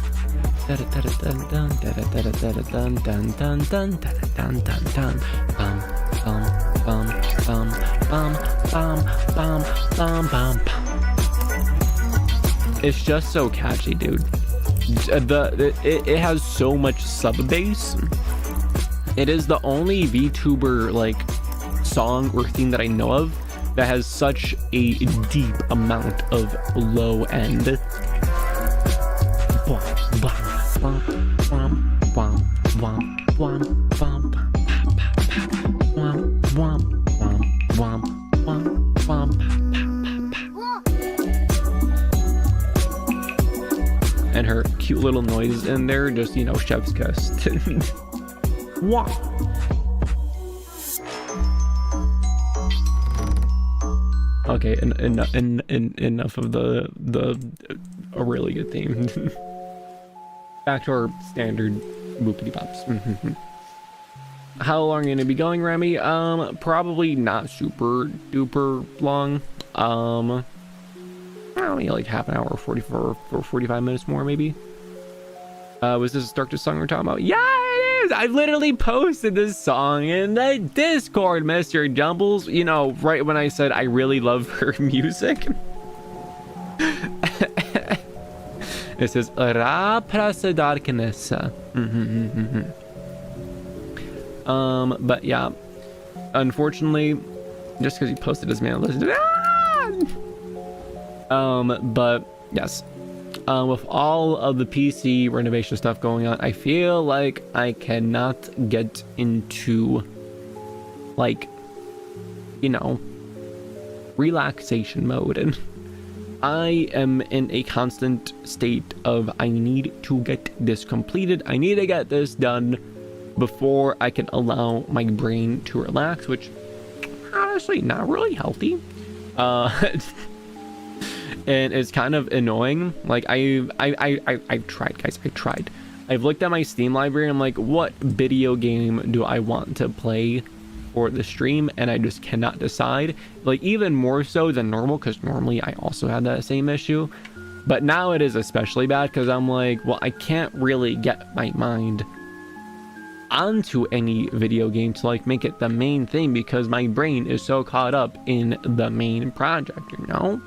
It's just so catchy, dude. It has so much sub bass. It is the only VTuber like song or theme that I know of that has such a deep amount of low end. And her cute little noises in there, just, you know, chef's kiss. Why? Okay, enough of a really good theme. Back to our standard boopity bops. How long are you gonna be going, Remi? Probably not super duper long. I don't know, like half an hour, 44 or 45 minutes more, maybe. Was this a darkest song we're talking about? Yeah, it is! I've literally posted this song in the Discord, Mr. Jumbles. You know, right when I said I really love her music. It says, Ra prasa darkness. But yeah, unfortunately, just because you posted this, man, listen. But yes, with all of the PC renovation stuff going on, I feel like I cannot get into, like, you know, relaxation mode, and I am in a constant state of I need to get this completed. I need to get this done before I can allow my brain to relax, which honestly not really healthy. And it's kind of annoying. Like I've tried, guys. I've tried. I've looked at my Steam library and I'm like, what video game do I want to play for the stream? And I just cannot decide. Like even more so than normal, because normally I also had that same issue. But now it is especially bad because I'm like, well, I can't really get my mind onto any video game to like make it the main thing because my brain is so caught up in the main project, you know?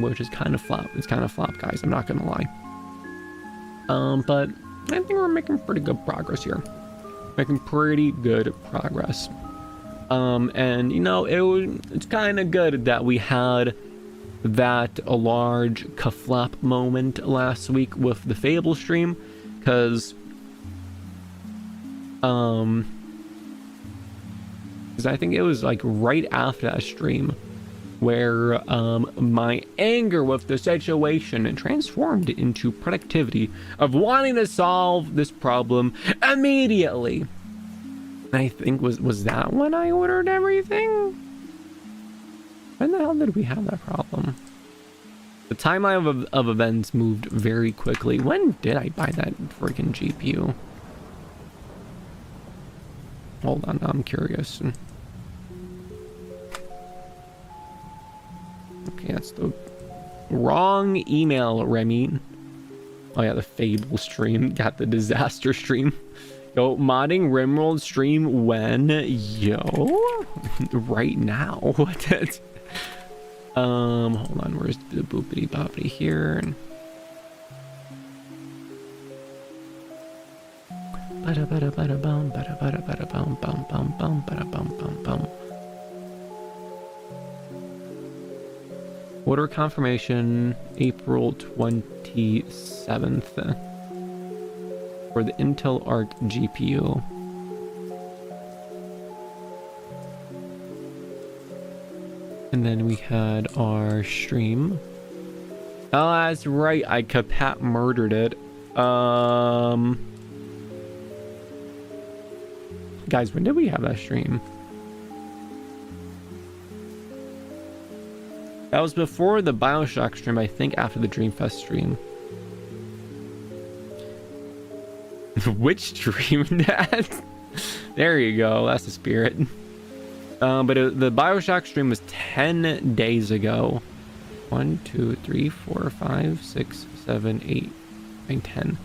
Which is kind of flop. It's kind of flop, guys. I'm not gonna lie. But I think we're making pretty good progress here. Making pretty good progress. And you know, it's kind of good that we had that a large kaflap moment last week with the Fable stream, because I think it was like right after that stream where my anger with the situation transformed into productivity of wanting to solve this problem immediately. I think was that when I ordered everything? When the hell did we have that problem? The timeline of events moved very quickly. When did I buy that freaking GPU? Hold on, I'm curious. Okay, that's the wrong email, Remi. Oh yeah, the Fable stream. Got the disaster stream. Yo, modding Rimworld stream when? Yo, right now. What? Hold on. Where's the boopity boppity here? And order confirmation April 27th for the Intel Arc GPU. And then we had our stream. Oh, that's right. I Kapat murdered it. Guys, when did we have that stream? That was before the BioShock stream, I think after the Dreamfest stream. Which stream that? There you go, that's the spirit. But the BioShock stream was 10 days ago. 1, 2, 3, 4, 5, 6, 7, 8, 9, 10.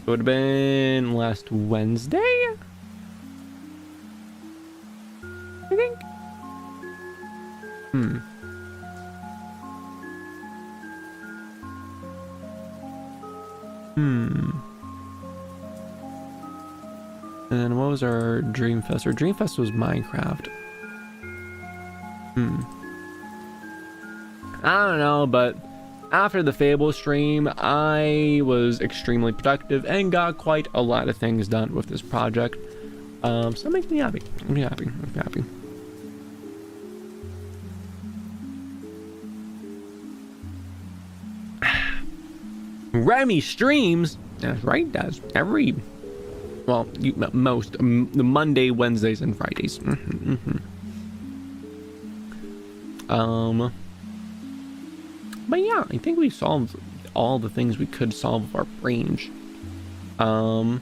It would have been last Wednesday, I think. And then what was our Dreamfest? Our Dreamfest was Minecraft. I don't know, but after the Fable stream, I was extremely productive and got quite a lot of things done with this project. So it makes me happy. I'm happy. I'm happy. Remi streams. That's right, does. Well, most the Monday, Wednesdays, and Fridays. But yeah, I think we solved all the things we could solve with our range. How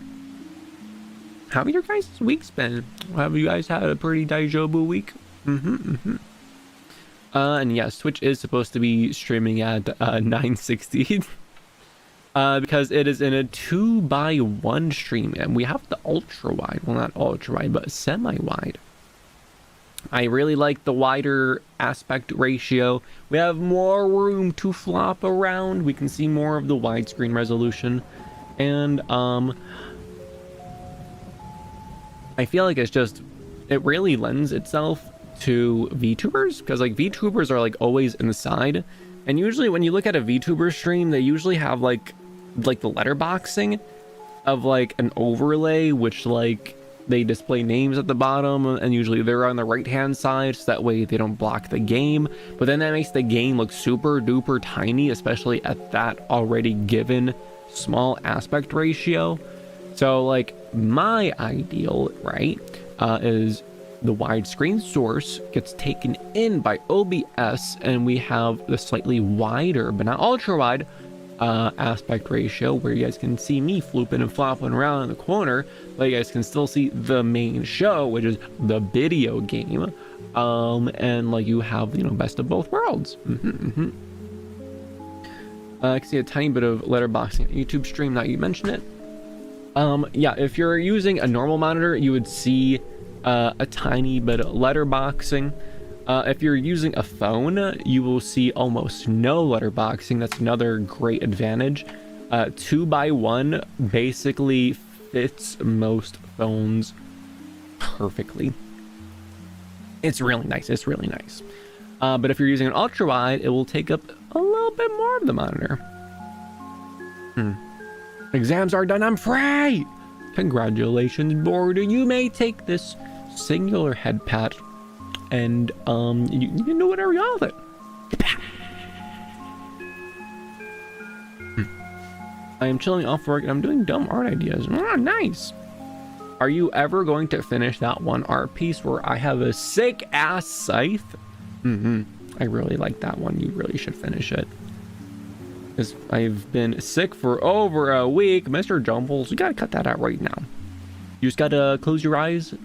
have your guys' weeks been? Have you guys had a pretty Daijobu week? And yes, Twitch is supposed to be streaming at 960 because it is in a 2x1 stream, and we have the ultra wide. Well, not ultra wide, but semi wide. I really like the wider aspect ratio. We have more room to flop around. We can see more of the widescreen resolution, and I feel like it really lends itself to VTubers, because like VTubers are like always inside, and usually when you look at a VTuber stream, they usually have like the letterboxing of like an overlay, which like they display names at the bottom, and usually they're on the right hand side, so that way they don't block the game. But then that makes the game look super duper tiny, especially at that already given small aspect ratio. So like my ideal, right, is the widescreen source gets taken in by OBS, and we have the slightly wider but not ultra wide aspect ratio, where you guys can see me flooping and flopping around in the corner, but you guys can still see the main show, which is the video game. And like you have, you know, best of both worlds. I can see a tiny bit of letterboxing on YouTube stream, now you mention it. Yeah, if you're using a normal monitor, you would see a tiny bit of letterboxing. If you're using a phone, you will see almost no letterboxing. That's another great advantage. 2x1 basically fits most phones perfectly. It's really nice. It's really nice. But if you're using an ultra wide, it will take up a little bit more of the monitor. Exams are done. I'm free. Congratulations, board. You may take this singular head pat, and you can do whatever you want with it. I am chilling off work and I'm doing dumb art ideas. Nice. Are you ever going to finish that one art piece where I have a sick ass scythe? I really like that one. You really should finish it, because I've been sick for over a week. Mr. Jumbles, you gotta cut that out right now. You just gotta close your eyes,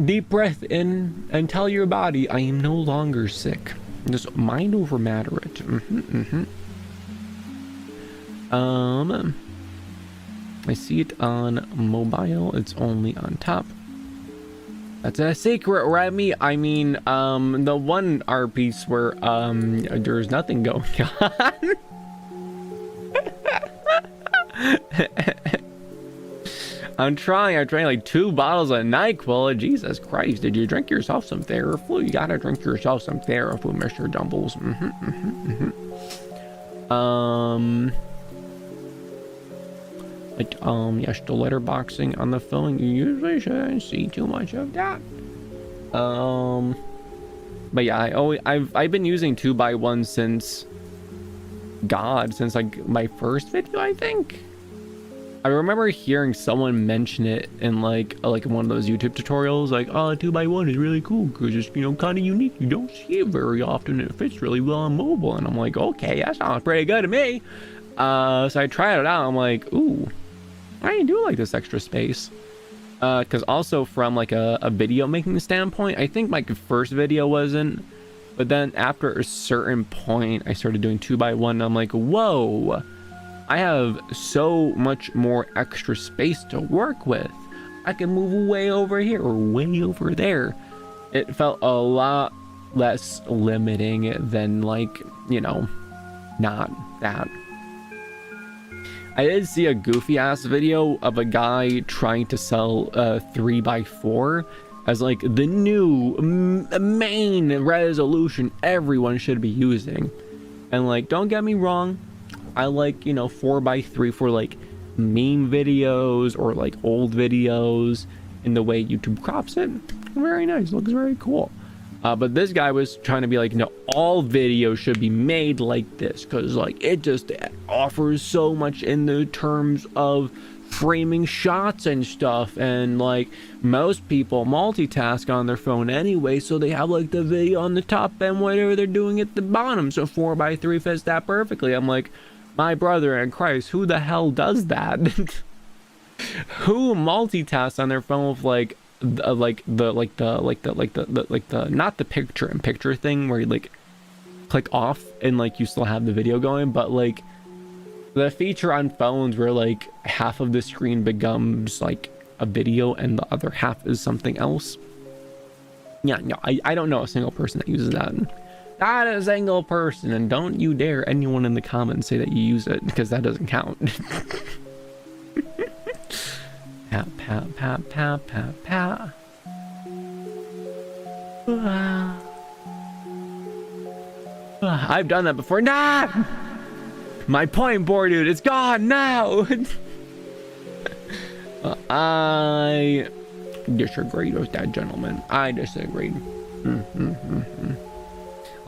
deep breath in, and tell your body, I am no longer sick. Just mind over matter it. I see it on mobile. It's only on top. That's a secret, Remi. I mean, the one art piece where there's nothing going on. I'm trying like 2 bottles of NyQuil. Jesus Christ, did you drink yourself some Theraflu? You gotta drink yourself some Theraflu, Mr. Dumbles. Yes, the letterboxing on the phone, you usually shouldn't see too much of that. But yeah, I've been using 2x1 since like my first video, I think. I remember hearing someone mention it in like one of those YouTube tutorials, like, oh, 2x1 is really cool because it's, you know, kind of unique. You don't see it very often. It fits really well on mobile. And I'm like, okay, that sounds pretty good to me. So I tried it out. I'm like, ooh, I do like this extra space. Because also from like a video making standpoint, I think my first video wasn't, but then after a certain point, I started doing 2x1 and I'm like, whoa, I have so much more extra space to work with. I can move way over here or way over there. It felt a lot less limiting than, like, you know, not that. I did see a goofy ass video of a guy trying to sell 3x4 as like the new main resolution everyone should be using. And like, don't get me wrong, I like, you know, 4x3 for like meme videos or like old videos, in the way YouTube crops it. Very nice, looks very cool. But this guy was trying to be like, no, all videos should be made like this, because like it just offers so much in the terms of framing shots and stuff, and like most people multitask on their phone anyway, so they have like the video on the top and whatever they're doing at the bottom, so 4:3 fits that perfectly. I'm like, my brother in Christ, who the hell does that? Who multitasks on their phone with like the not the picture in picture thing where you like click off and like you still have the video going, but like the feature on phones where like half of the screen becomes like a video and the other half is something else. Yeah, no, I don't know a single person that uses that. Not a single person, and don't you dare anyone in the comments say that you use it, because that doesn't count. Pat, pat, pat, pat, pat, pat. I've done that before. Nah! My point board, dude, it's gone now. I disagree with that gentleman. I disagree.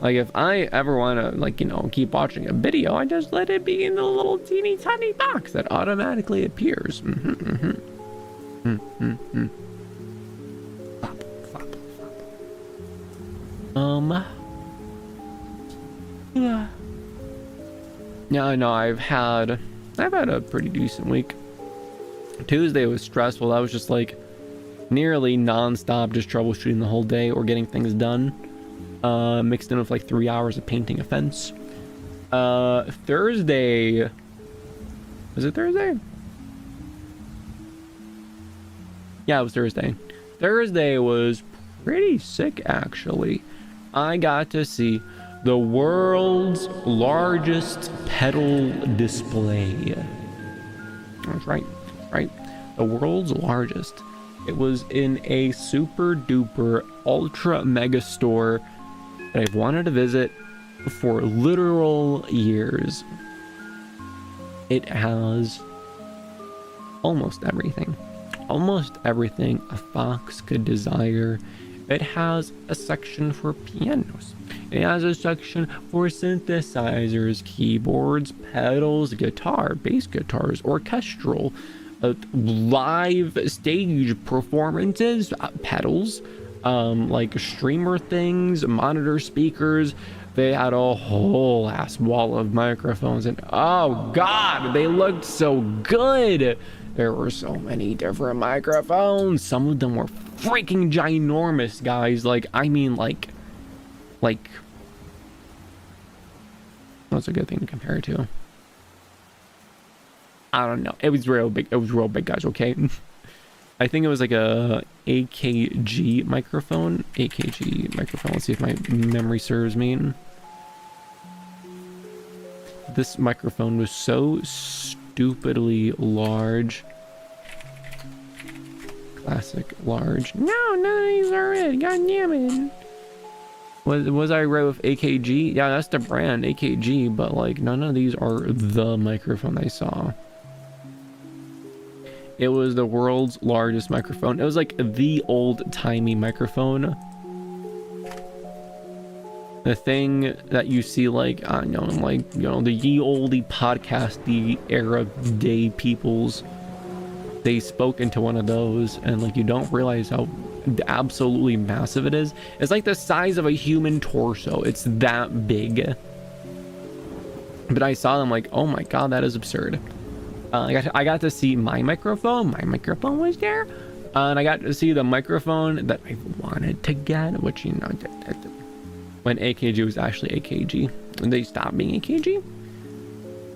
Like, if I ever want to, like, you know, keep watching a video, I just let it be in the little teeny tiny box that automatically appears. Yeah, I know. I've had a pretty decent week. Tuesday was stressful. That was just like nearly non-stop, just troubleshooting the whole day or getting things done. Mixed in with like 3 hours of painting a fence. Thursday, was it Thursday? Yeah, it was Thursday. Thursday was pretty sick, actually. I got to see the world's largest pedal display. That's right, right. The world's largest. It was in a super duper ultra mega store that I've wanted to visit for literal years. It has almost everything. Almost everything a fox could desire. It has a section for pianos. It has a section for synthesizers, keyboards, pedals, guitar, bass guitars, orchestral, live stage performances, pedals, like streamer things, monitor speakers. They had a whole ass wall of microphones, and oh god, they looked so good. There were so many different microphones. Some of them were freaking ginormous, guys. Like, I mean, like what's a good thing to compare it to? I don't know. It was real big. It was real big, guys. Okay. I think it was like a AKG microphone. AKG microphone. Let's see if my memory serves me. This microphone was so stupidly large. Classic large. No, none of these are it. God damn it. Was I right with AKG? Yeah, that's the brand, AKG, but like none of these are the microphone I saw. It was the world's largest microphone. It was like the old-timey microphone. The thing that you see like, I don't know, like, you know, the ye olde podcasty era day peoples. They spoke into one of those, and like you don't realize how absolutely massive it is. It's like the size of a human torso. It's that big. But I saw them like, oh my god, that is absurd. I got to see my microphone. My microphone was there, and I got to see the microphone that I wanted to get, which, you know, when AKG was actually AKG, and they stopped being AKG.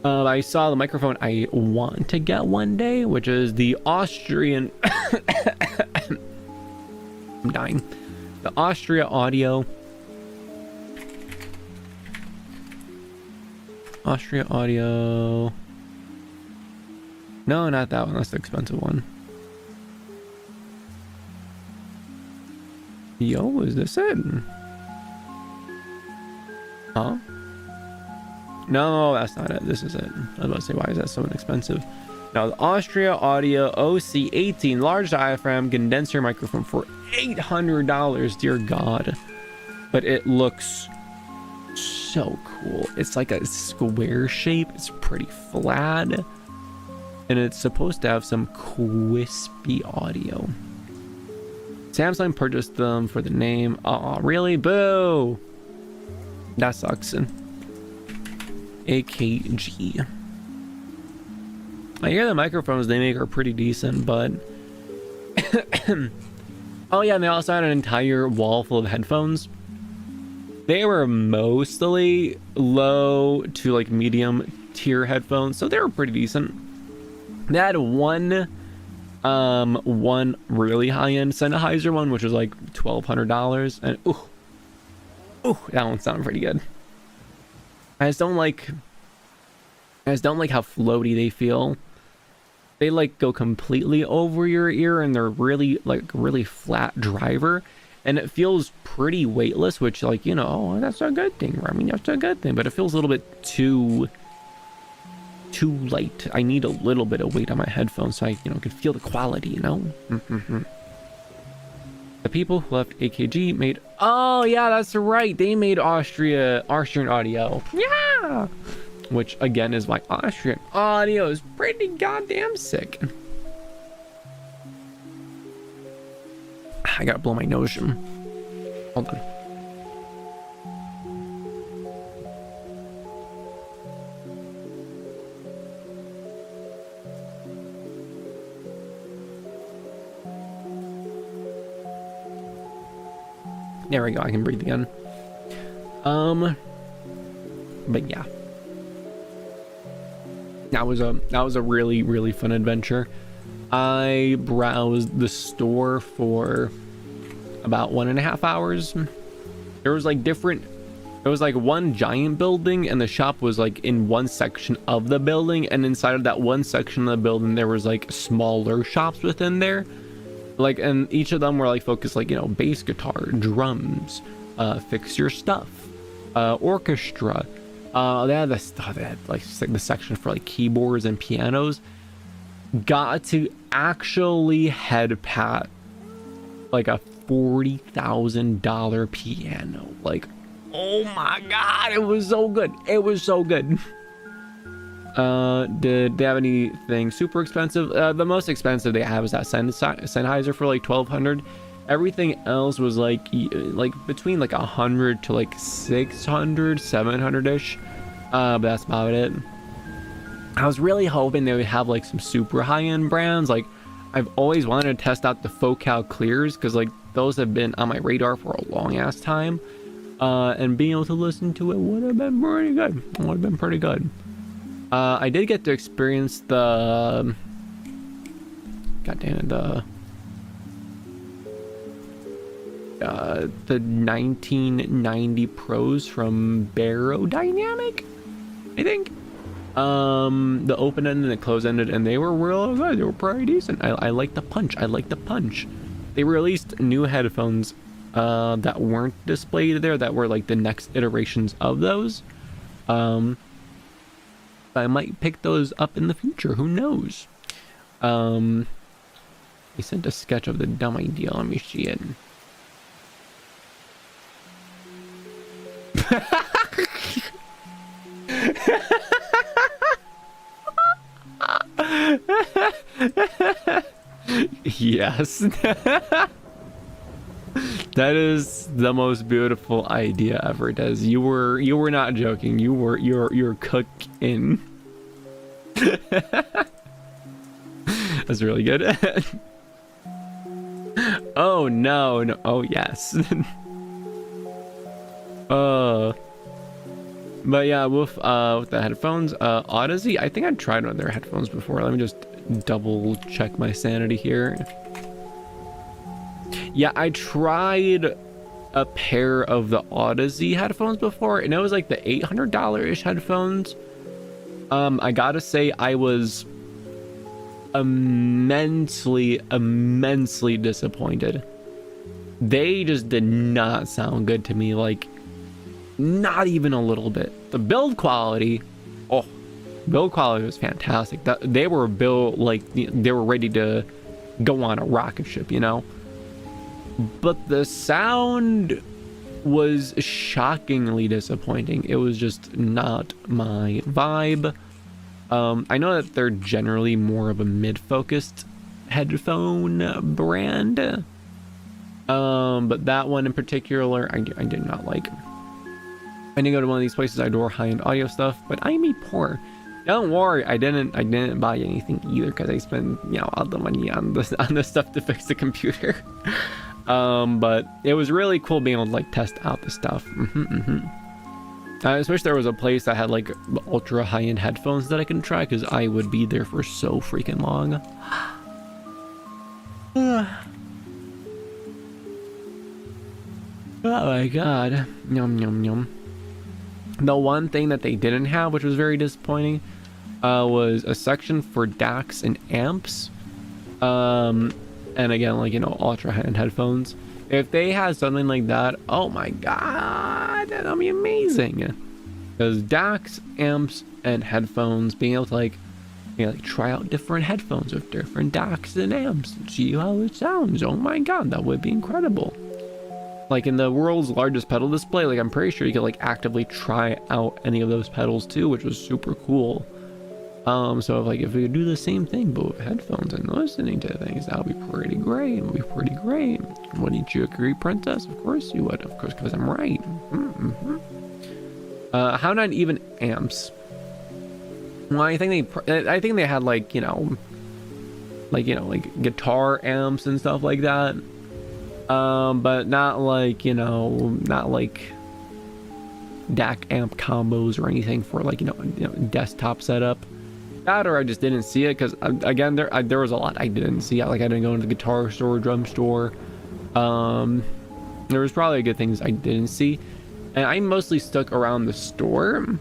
I saw the microphone I want to get one day, which is the Austrian. I'm dying. The Austria Audio. Austria Audio. No, not that one. That's the expensive one. Yo, is this it? Huh? No, that's not it. This is it. I was about to say, why is that so inexpensive? Now, the Austria Audio OC18 large diaphragm condenser microphone for $800. Dear God. But it looks so cool. It's like a square shape. It's pretty flat. and it's supposed to have some crispy audio. Samsung purchased them for the name. Aw, really? Boo! That sucks. AKG. I hear the microphones they make are pretty decent, but oh yeah, and they also had an entire wall full of headphones. They were mostly low to like medium tier headphones, so they were pretty decent. They had one really high-end Sennheiser one, which was like $1,200, and ooh, that one sounded pretty good. I just don't like how floaty they feel. They like go completely over your ear, and they're really flat driver, and it feels pretty weightless, which, like, you know, oh, that's a good thing. I mean, that's a good thing, but it feels a little bit too light. I need a little bit of weight on my headphones so I, you know, can feel the quality, you know. The people who left AKG made, oh yeah, that's right, they made Austrian audio. Yeah, which again is why Austrian audio is pretty goddamn sick. I gotta blow my nose. Hold on. There we go, I can breathe again. But yeah. That was a really fun adventure. I browsed the store for about 1.5 hours. There was like one giant building, and the shop was like in one section of the building, and inside of that one section of the building there was like smaller shops within there. Like, and each of them were like focused, like, you know, bass guitar, drums, fix your stuff, orchestra. They had the stuff, they had like the section for like keyboards and pianos. Got to actually head pat like a $40,000 piano. Like, oh my god, it was so good. It was so good. Did they have anything super expensive? The most expensive they had was that Sennheiser for like $1,200. Everything else was like between like 100 to like 600, 700-ish. But that's about it. I was really hoping they would have like some super high-end brands. Like, I've always wanted to test out the Focal Clears, because like those have been on my radar for a long ass time. And being able to listen to it would have been pretty good. I did get to experience the the 1990 Pros from Barodynamic, I think. The open-ended and the closed-ended, and they were real good. They were pretty decent. I like the punch. They released new headphones that weren't displayed there, that were like the next iterations of those. I might pick those up in the future. Who knows? He sent a sketch of the dumb idea. Let me see it. Yes. That is the most beautiful idea ever, Des. You were not joking. You're cooking. That's really good. Oh no. Oh yes. But yeah, with the headphones, Odyssey, I think I tried one of their headphones before. Let me just double check my sanity here. Yeah, I tried a pair of the Odyssey headphones before, and it was like the $800-ish headphones. I gotta say, I was immensely disappointed. They just did not sound good to me, like, not even a little bit. The build quality was fantastic. They were built like they were ready to go on a rocket ship, you know. But the sound was shockingly disappointing. It was just not my vibe. I know that they're generally more of a mid-focused headphone brand, but that one in particular I did not like. I didn't go to one of these places. I adore high-end audio stuff, but I am poor. Don't worry, I didn't buy anything either because I spent, you know, all the money on the stuff to fix the computer. But it was really cool being able to like test out the stuff. I just wish there was a place that had like ultra high-end headphones that I can try, because I would be there for so freaking long. Oh my god. Yum yum yum. The one thing that they didn't have, which was very disappointing, was a section for DACs and amps. And again, like, you know, ultra high-end headphones. If they had something like that, oh my god, that'd be amazing. Because DACs, amps, and headphones, being able to like, you know, like try out different headphones with different DACs and amps and see how it sounds. Oh my god, that would be incredible. Like in the world's largest pedal display, like I'm pretty sure you could like actively try out any of those pedals too, which was super cool. So if we could do the same thing but with headphones and listening to things, that would be pretty great. It would be pretty great. Wouldn't you agree, Princess? Of course you would. Of course, because I'm right. How not even amps? Well, I think they had like guitar amps and stuff like that. But not like, you know, not like DAC amp combos or anything for like, you know, desktop setup. That, or I just didn't see it, because again, there was a lot I didn't see. Like I didn't go into the guitar store, drum store. There was probably good things I didn't see, and I mostly stuck around the store.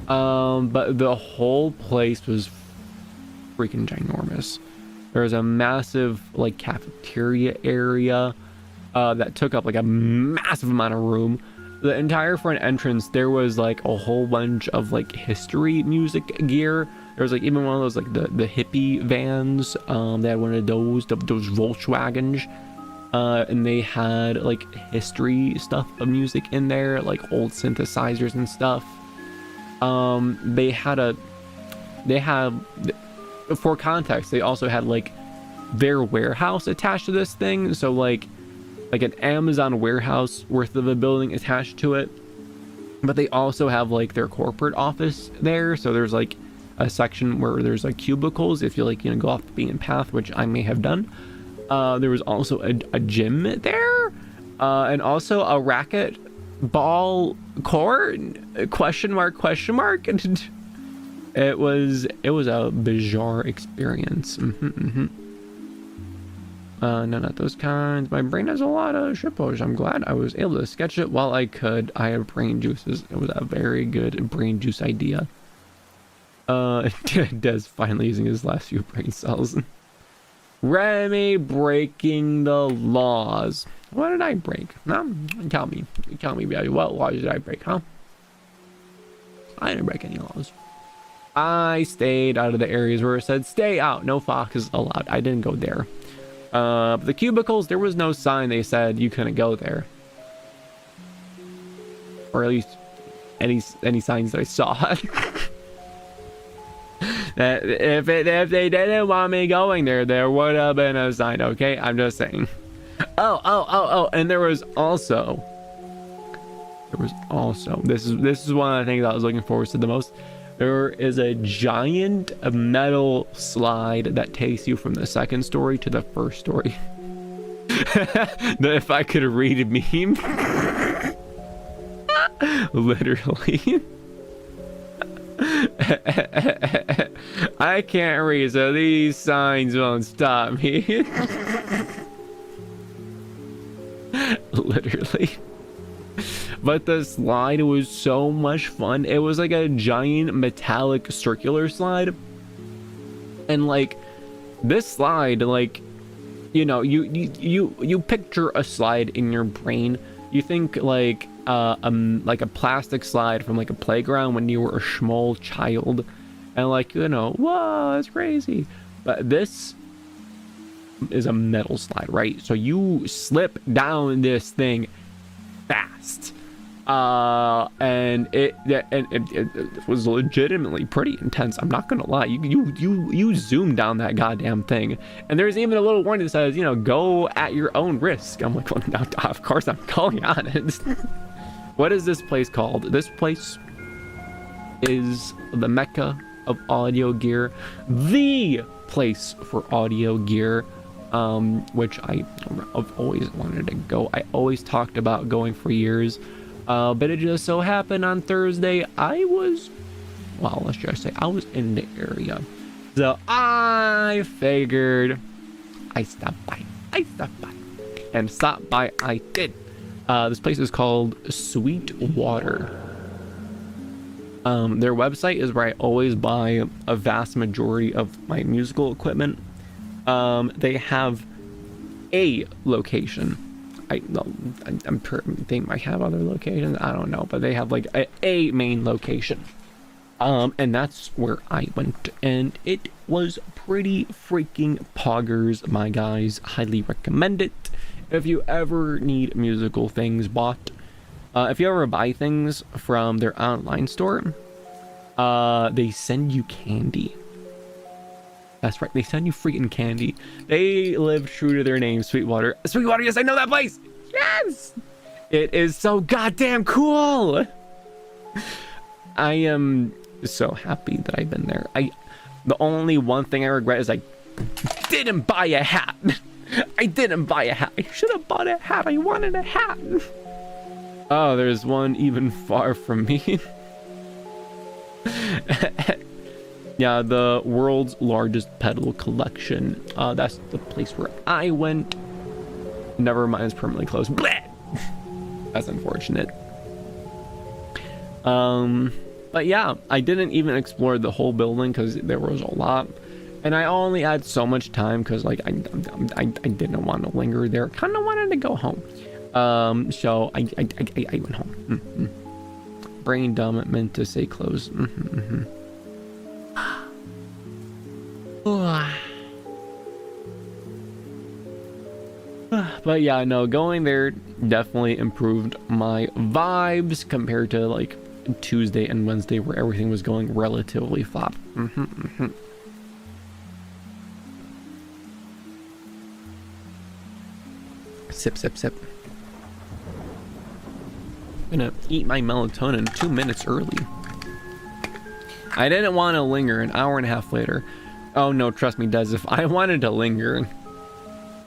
But the whole place was freaking ginormous. There was a massive like cafeteria area that took up like a massive amount of room. The entire front entrance, there was like a whole bunch of like history music gear. There was like even one of those like the hippie vans. They had one of those Volkswagens, and they had like history stuff of music in there, like old synthesizers and stuff. They have, for context, they also had like their warehouse attached to this thing, so like an Amazon warehouse worth of a building attached to it. But they also have like their corporate office there, so there's like a section where there's like cubicles if you like, you know, go off the beaten path, which I may have done. There was also a gym there, and also a racket ball court, question mark. And it was a bizarre experience. No, not those kinds. My brain has a lot of shitpost. I'm glad I was able to sketch it while I could. I have brain juices. It was a very good brain juice idea. Des finally using his last few brain cells. Remi breaking the laws. What did I break? Huh? Tell me, baby. What laws did I break, huh? I didn't break any laws. I stayed out of the areas where it said stay out. No foxes allowed. I didn't go there. The cubicles, there was no sign they said you couldn't go there, or at least any signs that I saw. That if they didn't want me going there, there would have been a sign. Okay, I'm just saying. Oh, and there was also this is one of the things I was looking forward to the most. There is a giant metal slide that takes you from the second story to the first story. If I could read a meme. Literally. I can't read, so these signs won't stop me. Literally. But the slide was so much fun. It was like a giant metallic circular slide, and like this slide, like, you know, you picture a slide in your brain. You think like a plastic slide from like a playground when you were a small child, and like, you know, whoa, that's crazy. But this is a metal slide, right? So you slip down this thing fast. And it was legitimately pretty intense. I'm not gonna lie. You zoom down that goddamn thing, and there's even a little warning that says, you know, go at your own risk. I'm like, well, no, of course I'm going on it. What is this place called? This place is the Mecca of audio gear, the place for audio gear, which I've always wanted to go. I always talked about going for years. But it just so happened on Thursday, let's just say I was in the area. So I figured I stopped by. And stop by I did. This place is called Sweetwater. Their website is where I always buy a vast majority of my musical equipment. They have a location. I'm sure they might have other locations. I don't know, but they have like a main location. And that's where I went, and it was pretty freaking poggers, my guys. Highly recommend it if you ever need musical things bought. If you ever buy things from their online store, they send you candy. That's right, they send you freaking candy. They live true to their name, Sweetwater. Sweetwater, yes, I know that place! Yes! It is so goddamn cool! I am so happy that I've been there. The only one thing I regret is I didn't buy a hat. I didn't buy a hat. I should have bought a hat. I wanted a hat. Oh, there's one even far from me. Yeah, the world's largest pedal collection. That's the place where I went. Never mind, it's permanently closed. Bleh! That's unfortunate. But yeah, I didn't even explore the whole building because there was a lot, and I only had so much time because like I didn't want to linger there. Kind of wanted to go home. So I went home. Brain dumb, meant to say close. But yeah, no, going there definitely improved my vibes compared to like Tuesday and Wednesday where everything was going relatively flat. Sip, sip, sip. I'm gonna eat my melatonin 2 minutes early. I didn't want to linger an hour and a half later. Oh no, trust me, Des, if I wanted to linger,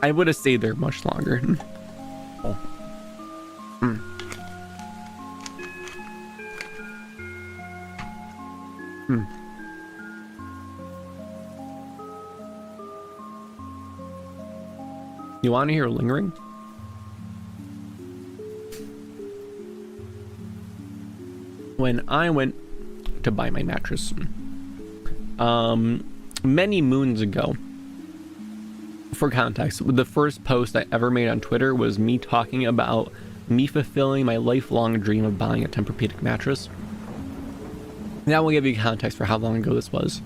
I would have stayed there much longer. Oh. You want to hear lingering? When I went to buy my mattress, many moons ago, for context, the first post I ever made on Twitter was me talking about me fulfilling my lifelong dream of buying a Tempur-Pedic mattress. Now we'll give you context for how long ago this was.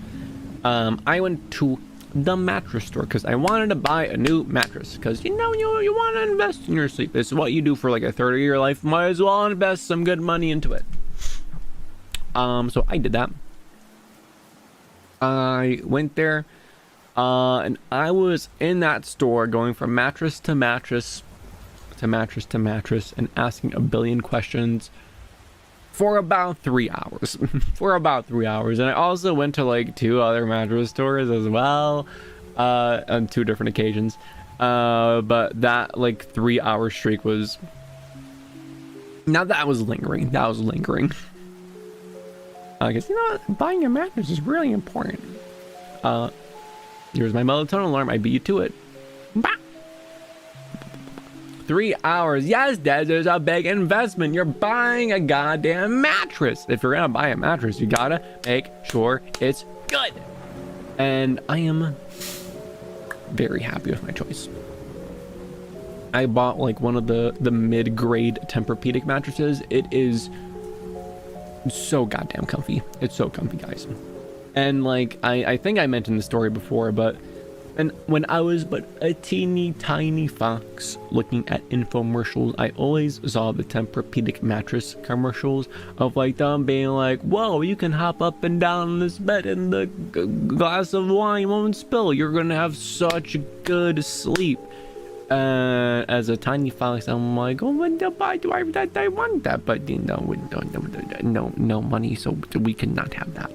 I went to the mattress store because I wanted to buy a new mattress because you want to invest in your sleep. This is what you do for like a third of your life. Might as well invest some good money into it. So I did that. I went there, and I was in that store going from mattress to mattress to mattress to mattress and asking a billion questions for about 3 hours. And I also went to like 2 other mattress stores as well, on 2 different occasions. But that like 3-hour streak was, now that was lingering. Because you know what? Buying a mattress is really important. Here's my melatonin alarm. I beat you to it. Bah! 3 hours. Yes, Des, there's a big investment. You're buying a goddamn mattress. If you're gonna buy a mattress, you gotta make sure it's good. And I am very happy with my choice. I bought like one of the mid-grade Tempur-Pedic mattresses. It is so goddamn comfy. It's so comfy, guys. And like I think I mentioned the story before, but And when I was but a teeny tiny fox looking at infomercials, I always saw the Tempur-Pedic mattress commercials of like them being like, whoa, you can hop up and down on this bed and the glass of wine won't spill. You're gonna have such good sleep. As a tiny fox, I'm like, oh, why do I want that? But you know, no money, so we cannot have that.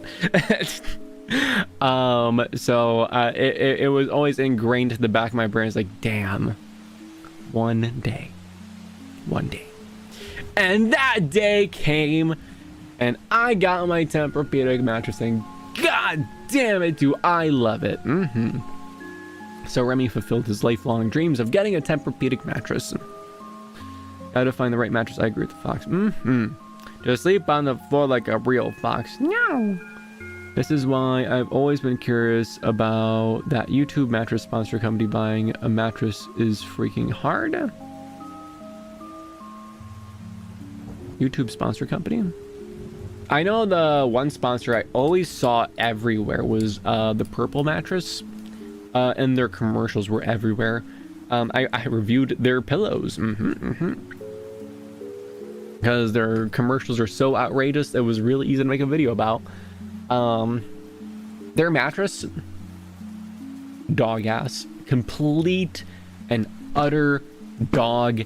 It was always ingrained to the back of my brain. It's like, damn, one day, and that day came, and I got my Tempur-Pedic mattress, and god damn it, do I love it. So Remi fulfilled his lifelong dreams of getting a Tempur-Pedic mattress. Gotta find the right mattress. I agree with the fox. Just sleep on the floor like a real fox. No. This is why I've always been curious about that YouTube mattress sponsor company. Buying a mattress is freaking hard. YouTube sponsor company? I know the one sponsor I always saw everywhere was the Purple mattress, and their commercials were everywhere. I reviewed their pillows. Because their commercials are so outrageous, it was really easy to make a video about. Their mattress, dog ass, complete and utter dog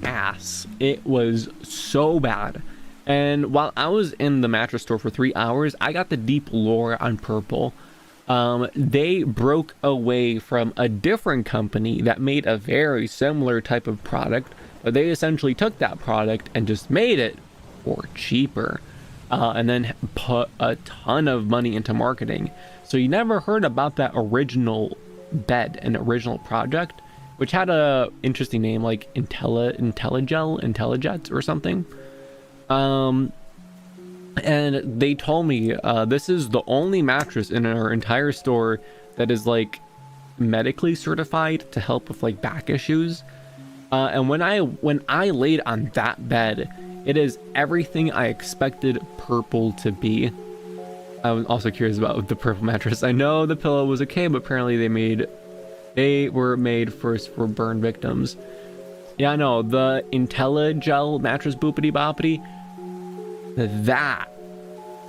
ass. It was so bad. And while I was in the mattress store for 3 hours, I got the deep lore on Purple. They broke away from a different company that made a very similar type of product, but they essentially took that product and just made it for cheaper. And then put a ton of money into marketing. So you never heard about that original bed and original project, which had a interesting name like Intellijet or something. And they told me this is the only mattress in our entire store that is like medically certified to help with like back issues. And when I laid on that bed, it is everything I expected Purple to be. I was also curious about the Purple mattress. I know the pillow was okay, but apparently they were made first for burn victims. Yeah, no, the IntelliGel mattress boopity boppity,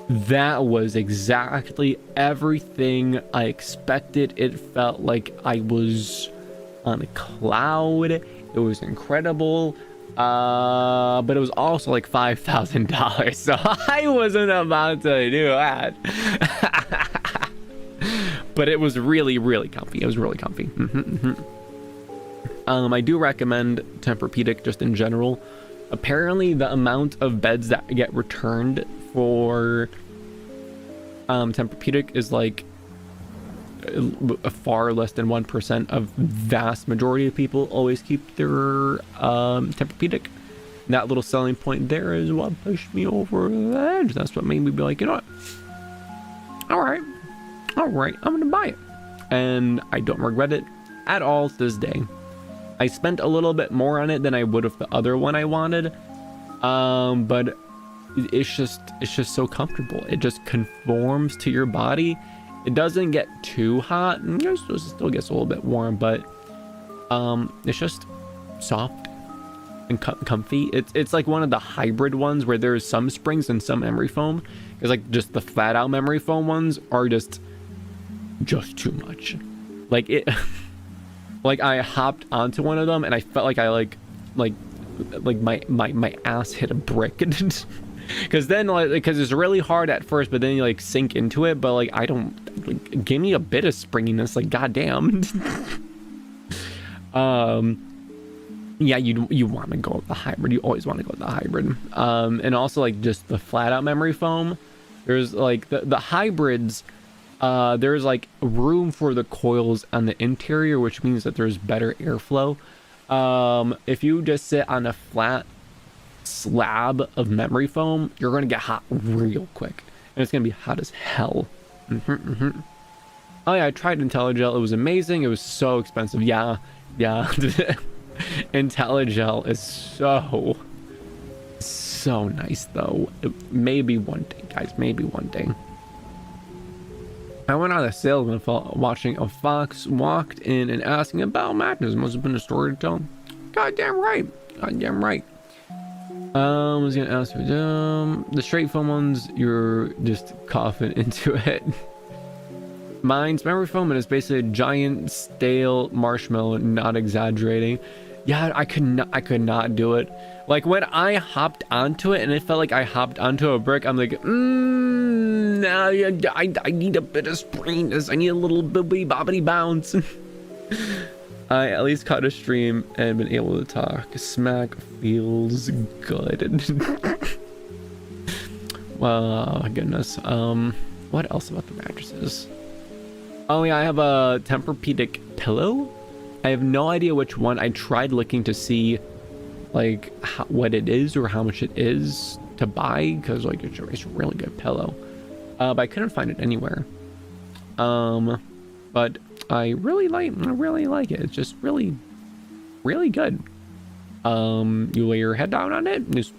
that was exactly everything I expected. It felt like I was on a cloud. It was incredible. But it was also like $5,000, so I wasn't about to do that. But it was really, really comfy. It was really comfy. I do recommend Tempur-Pedic just in general. Apparently, the amount of beds that get returned for Tempur-Pedic is like far less than 1% of vast majority of people always keep their Tempur-Pedic. That little selling point there is what pushed me over the edge. That's what made me be like, you know what, all right, I'm gonna buy it. And I don't regret it at all to this day. I spent a little bit more on it than I would have the other one I wanted, but it's just so comfortable. It just conforms to your body. It doesn't get too hot, and it still gets a little bit warm, but it's just soft and comfy. It's like one of the hybrid ones where there's some springs and some memory foam. Because like just the flat out memory foam ones are just too much. Like it, like I hopped onto one of them and I felt like I like my ass hit a brick. Because then because it's really hard at first, but then you like sink into it. But like I don't like, give me a bit of springiness, like goddamn. Yeah, you want to go with the hybrid. You always want to go with the hybrid. And also like just the flat out memory foam. There's like the hybrids. There's like room for the coils on the interior, which means that there's better airflow. If you just sit on a flat slab of memory foam, you're gonna get hot real quick, and it's gonna be hot as hell. Oh yeah, I tried IntelliGel. It was amazing. It was so expensive. Yeah. IntelliGel is so nice though. Maybe one day, guys, maybe one day. I went on a salesman watching a fox walked in and asking about mattress. Must have been a story to tell. Goddamn right. Goddamn right. I was gonna ask you, the straight foam ones, you're just coughing into it. Mine's memory foam, and it's basically a giant stale marshmallow, not exaggerating. Yeah, I could not do it. Like when I hopped onto it and it felt like I hopped onto a brick, I'm like, nah, I need a bit of springiness. I need a little bibbity bobbity bounce. I at least caught a stream and been able to talk. Smack feels good. Well, goodness. What else about the mattresses? Oh yeah, I have a Tempur-Pedic pillow. I have no idea which one. I tried looking to see like what it is or how much it is to buy, because like it's a really good pillow, but I couldn't find it anywhere. But I really like it. It's just really good. You lay your head down on it and just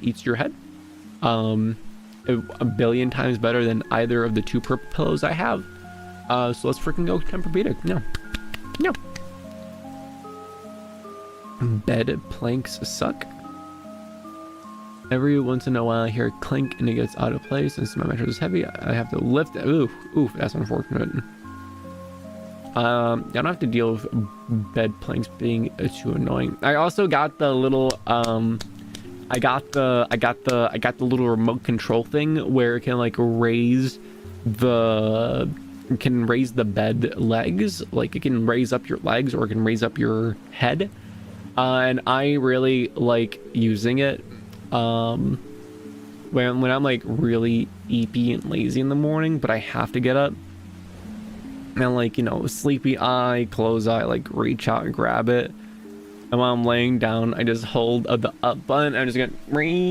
eats your head. A billion times better than either of the two purple pillows I have. So let's freaking go Tempur-Pedic. No. Bed planks suck. Every once in a while I hear a clink and it gets out of place. Since my mattress is heavy, I have to lift it. Oof, that's unfortunate. I don't have to deal with bed planks being too annoying. I also got the little I got the little remote control thing where it can like raise the bed legs. Like it can raise up your legs or it can raise up your head. And I really like using it when I'm like really eepy and lazy in the morning, but I have to get up. And like, you know, sleepy eye, close eye, like reach out and grab it. And while I'm laying down, I just hold the up button. I'm just gonna read.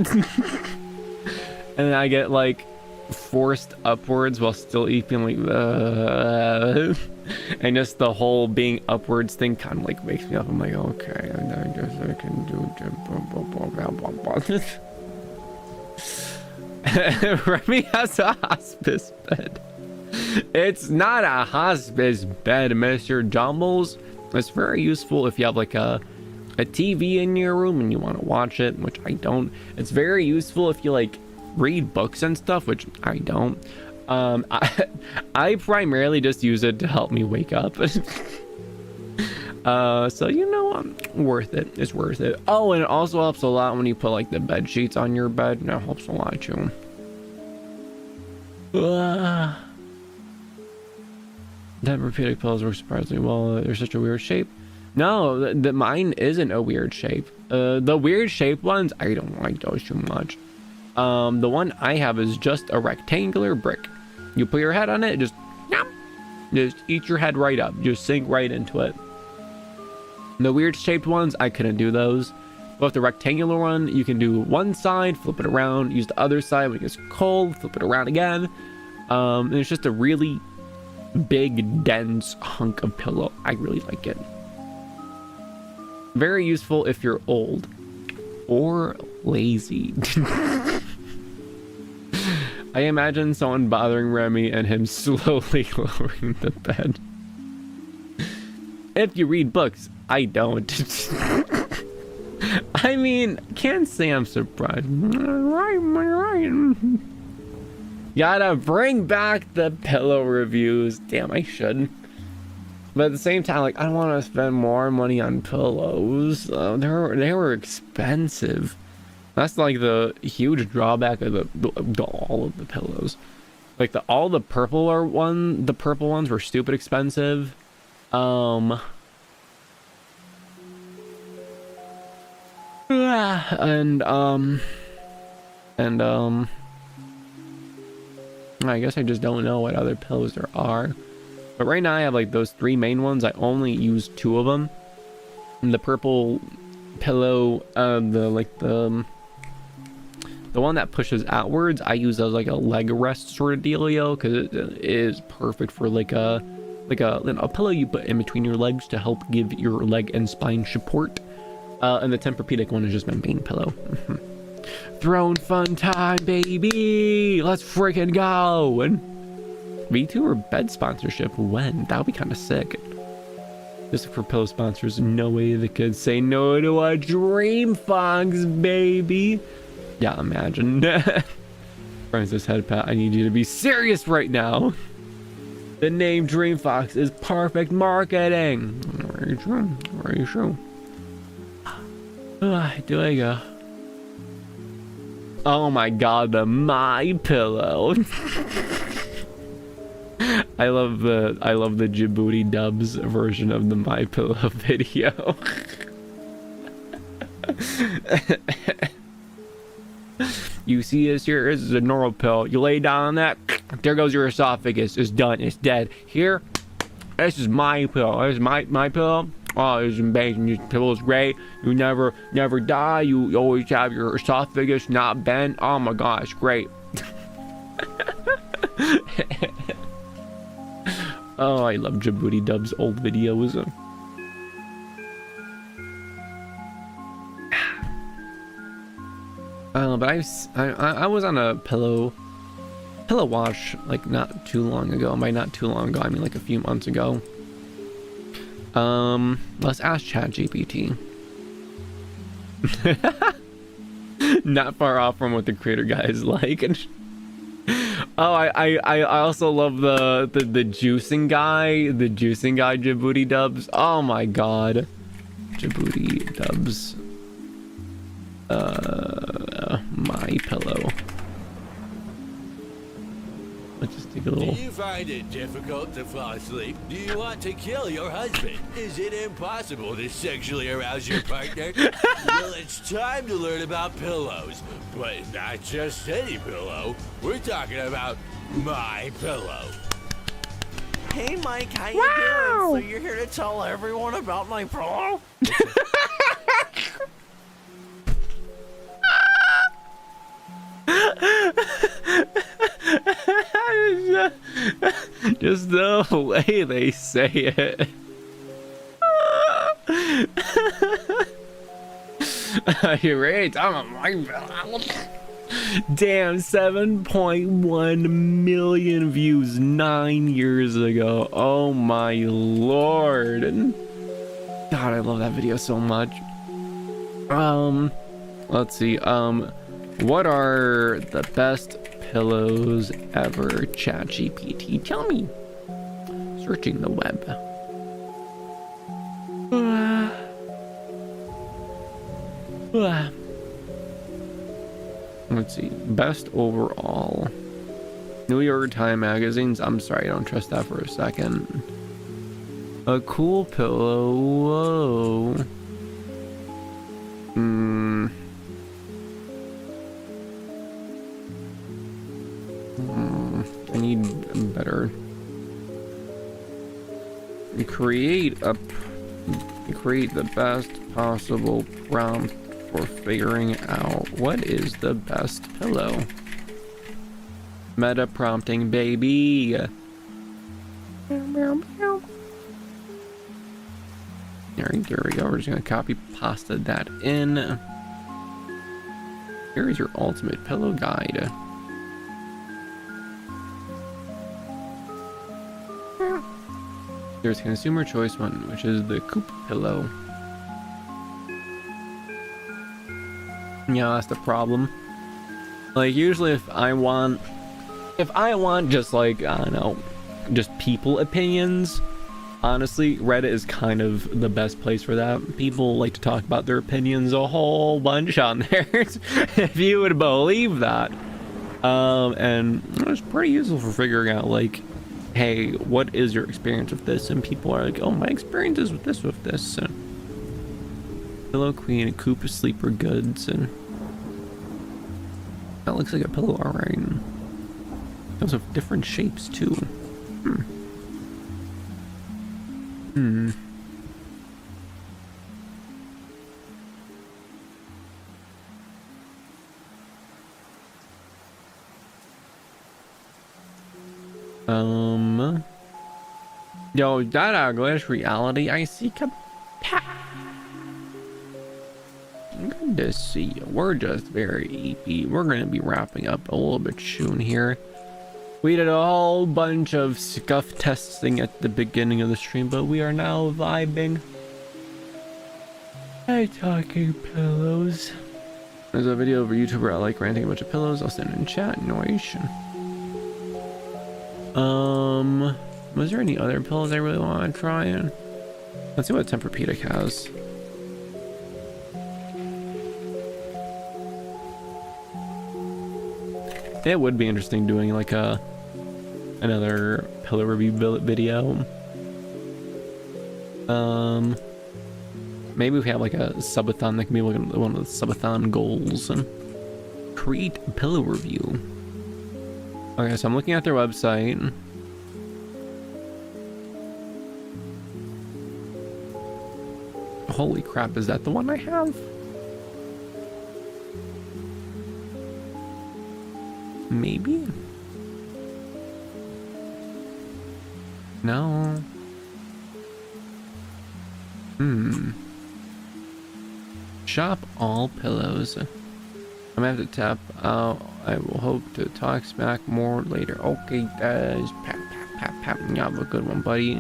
And then I get like forced upwards while still eeping, like and just the whole being upwards thing kind of like wakes me up. I'm like, okay, and I guess I can do Remi has a hospice bed. It's not a hospice bed, Mr. Jumbles. It's very useful if you have like a TV in your room and you want to watch it, which I don't. It's very useful if you like read books and stuff, which I don't. I primarily just use it to help me wake up. So you know, worth it. It's worth it. Oh, and it also helps a lot when you put like the bed sheets on your bed. That helps a lot too. Tempur-Pedic pillows work surprisingly well. They're such a weird shape. No, the mine isn't a weird shape. The weird shaped ones, I don't like those too much. The one I have is just a rectangular brick. You put your head on it, just eat your head right up. Just sink right into it. The weird shaped ones, I couldn't do those. But with the rectangular one, you can do one side, flip it around, use the other side when it gets cold, flip it around again. And it's just a really big, dense hunk of pillow. I really like it. Very useful if you're old or lazy. I imagine someone bothering Remi and him slowly lowering the bed. If you read books, I don't. I mean, can't say I'm surprised. Right. Gotta bring back the pillow reviews. Damn, I should. But at the same time, like, I don't want to spend more money on pillows. They were expensive. That's like the huge drawback of all of the pillows. Like all the purple ones were stupid expensive. I guess I just don't know what other pillows there are. But right now I have like those three main ones. I only use two of them. And the purple pillow, the one that pushes outwards, I use as like a leg rest sort of dealio, because it is perfect for like a pillow you put in between your legs to help give your leg and spine support. And the Tempur-Pedic one is just my main pillow. Throne fun time, baby. Let's freaking go. And VTuber bed sponsorship, when? That would be kind of sick. Just for pillow sponsors, no way they could say no to a Dreamfox, baby. Yeah, imagine. Francis Headpat, I need you to be serious right now. The name Dreamfox is perfect marketing. Very true. Very true. Do I go? Oh my god, the My Pillow. I love the Djibouti dubs version of the My Pillow video. You see this here? This is a normal pill. You lay down on that, there goes your esophagus. It's done. It's dead. Here, this is my pill. This is my pillow. Oh, it's amazing. This pillow is great. You never die. You always have your esophagus not bent. Oh my gosh, great. Oh, I love Djibouti Dub's old videos. But I was on a pillow watch like not too long ago. By not too long ago, I mean like a few months ago. Let's ask ChatGPT. Not far off from what the creator guy is like. Oh, I also love the juicing guy, Djibouti Dubs. Oh my god, Djibouti Dubs. My Pillow. Let's just take a little. Do you find it difficult to fall asleep? Do you want to kill your husband? Is it impossible to sexually arouse your partner? Well, it's time to learn about pillows. But not just any pillow. We're talking about My Pillow. Hey Mike, how you doing? So you're here to tell everyone about my pillow? Just the way they say it. You're right. Damn, 7.1 million views 9 years ago. Oh my lord. God, I love that video so much. Let's see. What are the best pillows ever? ChatGPT, tell me. Searching the web. Let's see. Best overall. New York Times magazines. I'm sorry, I don't trust that for a second. A cool pillow. Whoa. I need better. Create the best possible prompt for figuring out what is the best pillow. Meta prompting, baby. There we go. We're just gonna copy pasta that in. Here is your ultimate pillow guide. There's consumer choice one, which is the Coop pillow. Yeah, that's the problem. Like usually if I want just like, I don't know, just people opinions, honestly, Reddit is kind of the best place for that. People like to talk about their opinions a whole bunch on there, if you would believe that. And it's pretty useful for figuring out like, hey, what is your experience with this? And people are like, oh, my experience is with this. And Pillow Queen and Coop sleeper goods, and that looks like a pillow, alright. Those have different shapes too. Yo, that English reality I see. good to see you. We're just very EP. We're going to be wrapping up a little bit soon here. We did a whole bunch of scuff testing at the beginning of the stream, but we are now vibing. Hey, talking pillows. There's a video of a YouTuber I like ranting a bunch of pillows. I'll send it in chat. Noise. Was there any other pillows I really want to try in? Let's see what Tempur-Pedic has. It would be interesting doing like another pillow review video. Maybe if we have like a subathon, that can be like one of the subathon goals. Create a pillow review. Okay, so I'm looking at their website. Holy crap, is that the one I have? Maybe? No. Shop all pillows. I'm gonna have to tap out. I will hope to talk smack more later. Okay, guys. Pat, pat, pat, pat. You have a good one, buddy.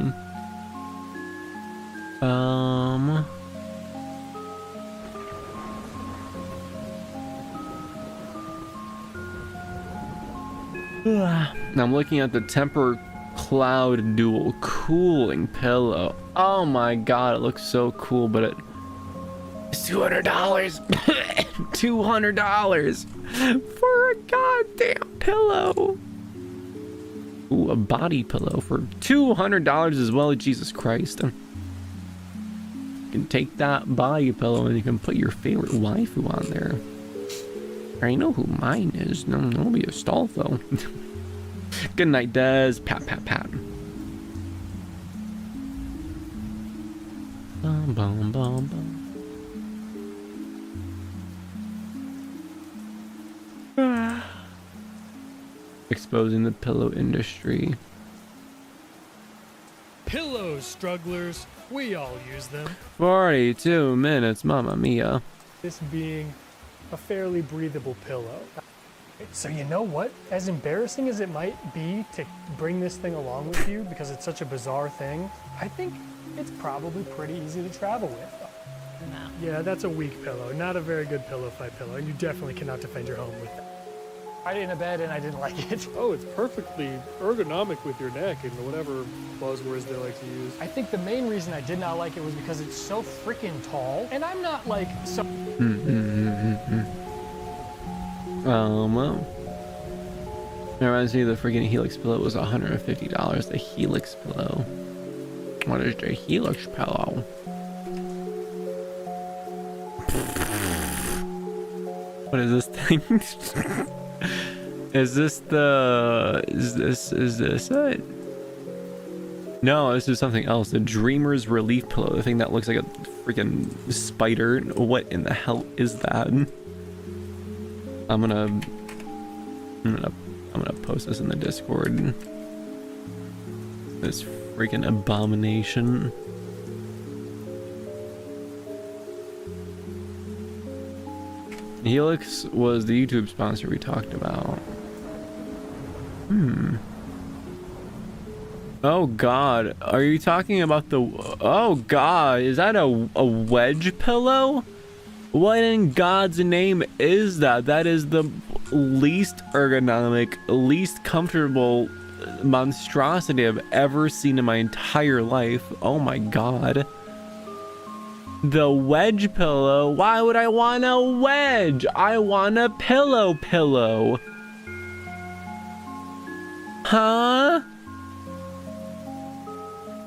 I'm looking at the Tempur Cloud Dual Cooling Pillow. Oh my god, it looks so cool, but it's $200. $200 for a goddamn pillow. Ooh, a body pillow for $200 as well. Jesus Christ. You can take that body pillow and you can put your favorite waifu on there. I know who mine is. No, it'll be a stall though. Good night, Des. Pat, pat, pat. Bum, bum, bum, bum. Exposing the pillow industry. Pillows, strugglers. We all use them. 42 minutes, mamma mia. This being a fairly breathable pillow. So you know what? As embarrassing as it might be to bring this thing along with you because it's such a bizarre thing, I think it's probably pretty easy to travel with. No. Yeah, that's a weak pillow. Not a very good pillow fight pillow, and you definitely cannot defend your home with that. I did in a bed and I didn't like it. Oh, it's perfectly ergonomic with your neck and whatever buzzwords they like to use. I think the main reason I did not like it was because it's so freaking tall, and I'm not like so. Well. It reminds me the freaking Helix pillow was $150. The Helix pillow. What is the Helix pillow? What is this thing? Is this it? No, this is something else. The Dreamer's Relief Pillow, the thing that looks like a freaking spider. What in the hell is that? I'm gonna post this in the Discord. This freaking abomination. Helix was the YouTube sponsor we talked about. Oh god, are you talking about the... Oh god, is that a wedge pillow? What in God's name is that? That is the least ergonomic, least comfortable monstrosity I've ever seen in my entire life. Oh my god. The wedge pillow? Why would I want a wedge? I want a pillow. Huh?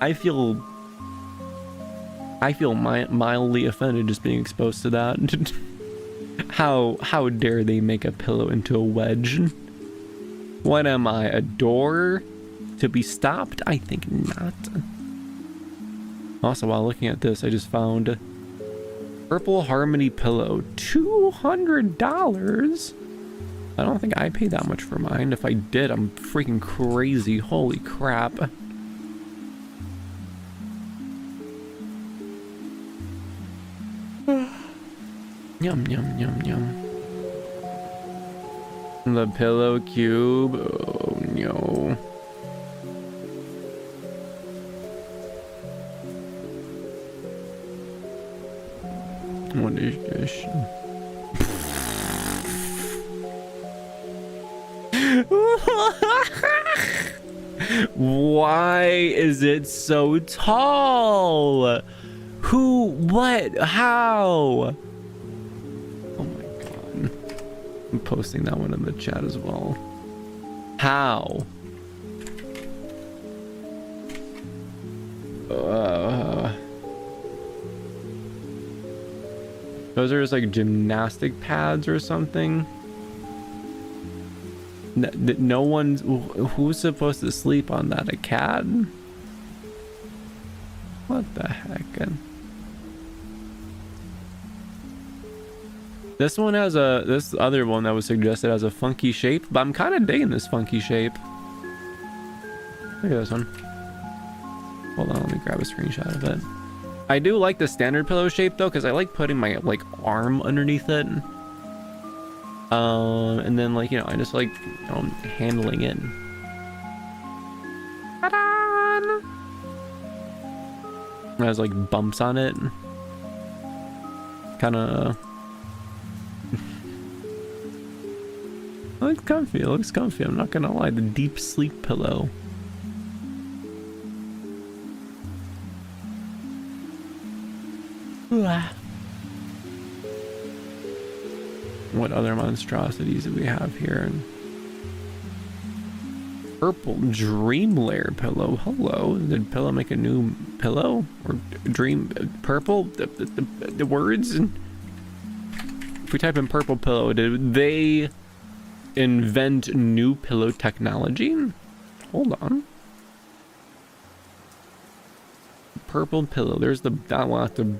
I feel mildly offended just being exposed to that. How dare they make a pillow into a wedge? What am I, a door to be stopped? I think not. Also, while looking at this, I just found Purple Harmony pillow, $200. I don't think I paid that much for mine. If I did, I'm freaking crazy. Holy crap. Yeah, Yum, yum, yum, yum. The pillow cube. Oh, no. What is this? Why is it so tall? Who? What? How? Oh my god. I'm posting that one in the chat as well. How? Those are just like gymnastic pads or something. No one's... Who's supposed to sleep on that? A cat? What the heck? This one has a... This other one that was suggested has a funky shape, but I'm kind of digging this funky shape. Look at this one. Hold on, let me grab a screenshot of it. I do like the standard pillow shape though, because I like putting my like arm underneath it. And then like, you know, I just like, you know, handling it. Ta-da! It has like bumps on it. Kind of. It looks comfy. It looks comfy. I'm not gonna lie. The deep sleep pillow. What other monstrosities do we have here? Purple dream layer pillow. Hello. Did pillow make a new pillow? Or dream purple? The words? If we type in purple pillow, did they invent new pillow technology? Hold on. Purple pillow. There's the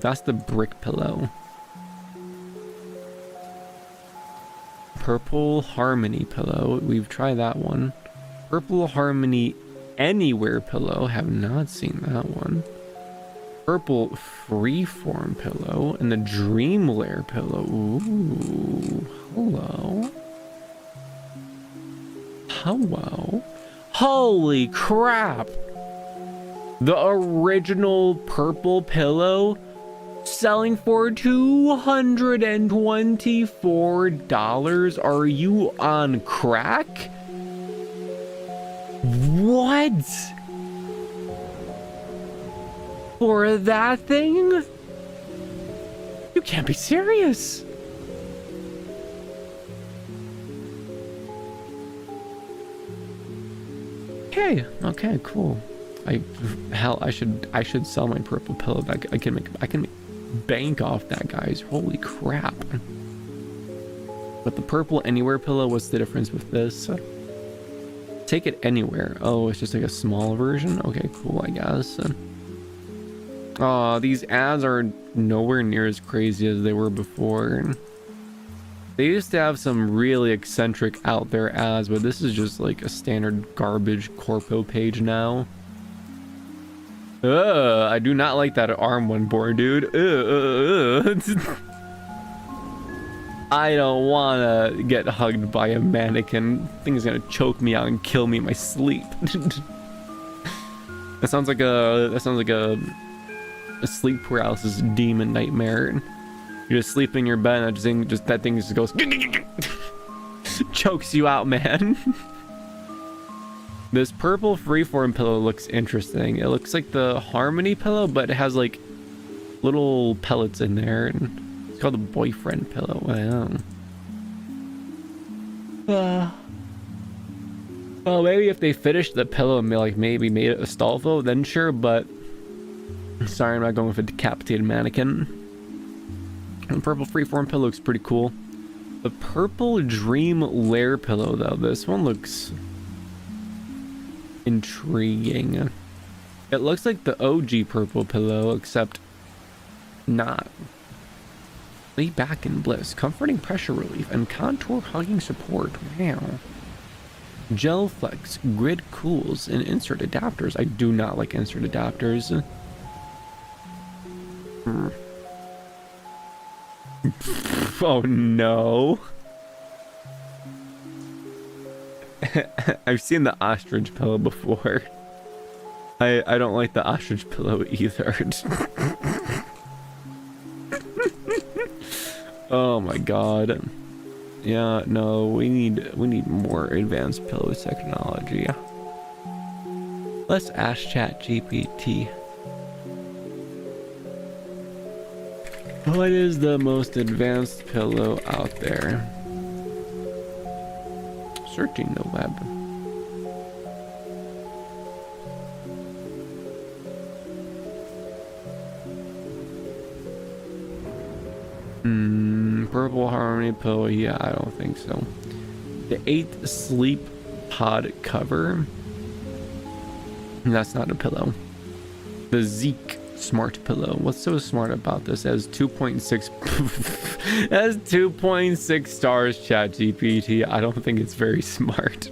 that's the brick pillow. Purple harmony pillow. We've tried that one. Purple harmony anywhere pillow. Have not seen that one. Purple freeform pillow and the dream layer pillow. Ooh, hello. Hello. Holy crap. The original purple pillow selling for $224. Are you on crack? What? For that thing? You can't be serious. Okay, cool. I should sell my purple pillow. I can make bank off that, guys. Holy crap. But the purple anywhere pillow, what's the difference with this? Take it anywhere. Oh, it's just like a small version. Okay, cool, I guess. Oh, these ads are nowhere near as crazy as they were before. They used to have some really eccentric out there ads, but this is just like a standard garbage corpo page now. I do not like that arm one, boy, dude. I don't want to get hugged by a mannequin. Thing's gonna choke me out and kill me in my sleep. That sounds like a sleep paralysis demon nightmare. You just sleep in your bed and that thing just goes chokes you out, man. This purple freeform pillow looks interesting. It looks like the harmony pillow, but it has like little pellets in there, and it's called the boyfriend pillow. Wow. Well, maybe if they finished the pillow and maybe made it a Astolfo, then sure, but sorry, I'm not going with a decapitated mannequin. The purple freeform pillow looks pretty cool. The purple dream layer pillow, though, this one looks intriguing. It looks like the OG purple pillow, except not. Lay back in bliss, comforting pressure relief, and contour hugging support. Wow. Gel flex, grid cools, and insert adapters. I do not like insert adapters. Oh no. I've seen the ostrich pillow before. I don't like the ostrich pillow either. Oh my god. Yeah, no, we need more advanced pillow technology. Let's ask ChatGPT. What is the most advanced pillow out there? Searching the web. Purple Harmony pillow. Yeah, I don't think so. The 8th sleep pod cover. That's not a pillow. The Zeke smart pillow. What's so smart about this? It has 2.6 it has 2.6 stars, ChatGPT. I don't think it's very smart.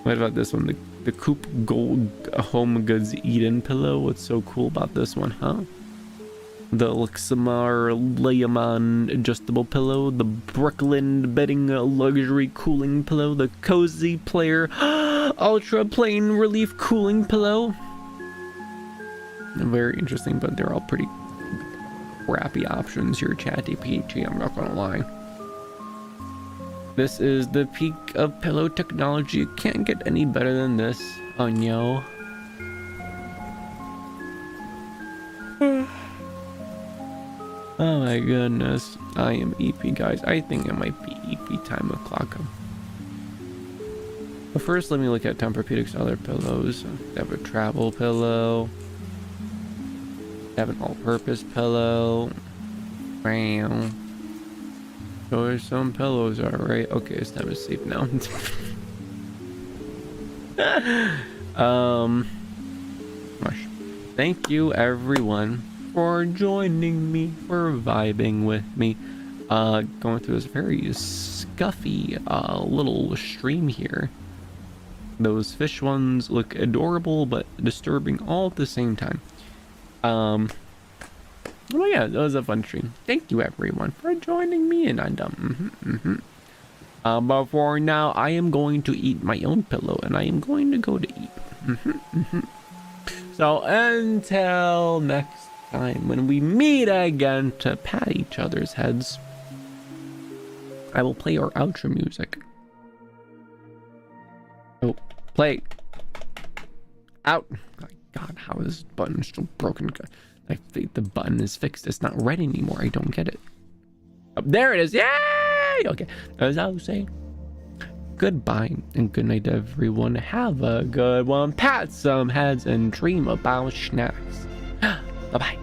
What about this one? The Coop Gold Home Goods Eden pillow. What's so cool about this one, huh? The Luxemar Leomon adjustable pillow, the Brooklyn bedding luxury cooling pillow, the Cozy Player ultra plain relief cooling pillow. Very interesting, but they're all pretty crappy options here, ChatGPT. I'm not gonna lie. This is the peak of pillow technology. You can't get any better than this. Oh no. Oh my goodness. I am EP, guys. I think it might be EP time o'clock. But first, let me look at Tempur-Pedic's other pillows. They have a travel pillow. They have an all-purpose pillow. Wow. Those are some pillows, alright. Okay, it's time to sleep now. Gosh. Thank you, everyone, for joining me, for vibing with me, going through this very scuffy little stream here. Those fish ones look adorable but disturbing all at the same time. Oh yeah, that was a fun stream. Thank you everyone for joining me, and but for now, I am going to eat my own pillow, and I am going to go to eat. So until next time, when we meet again to pat each other's heads, I will play our outro music. Oh, play. Out. My God, how is this button still broken? I think the button is fixed. It's not red anymore. I don't get it. Oh, there it is. Yay! Okay. As I was saying, goodbye and good night, everyone. Have a good one. Pat some heads and dream about snacks. Bye-bye.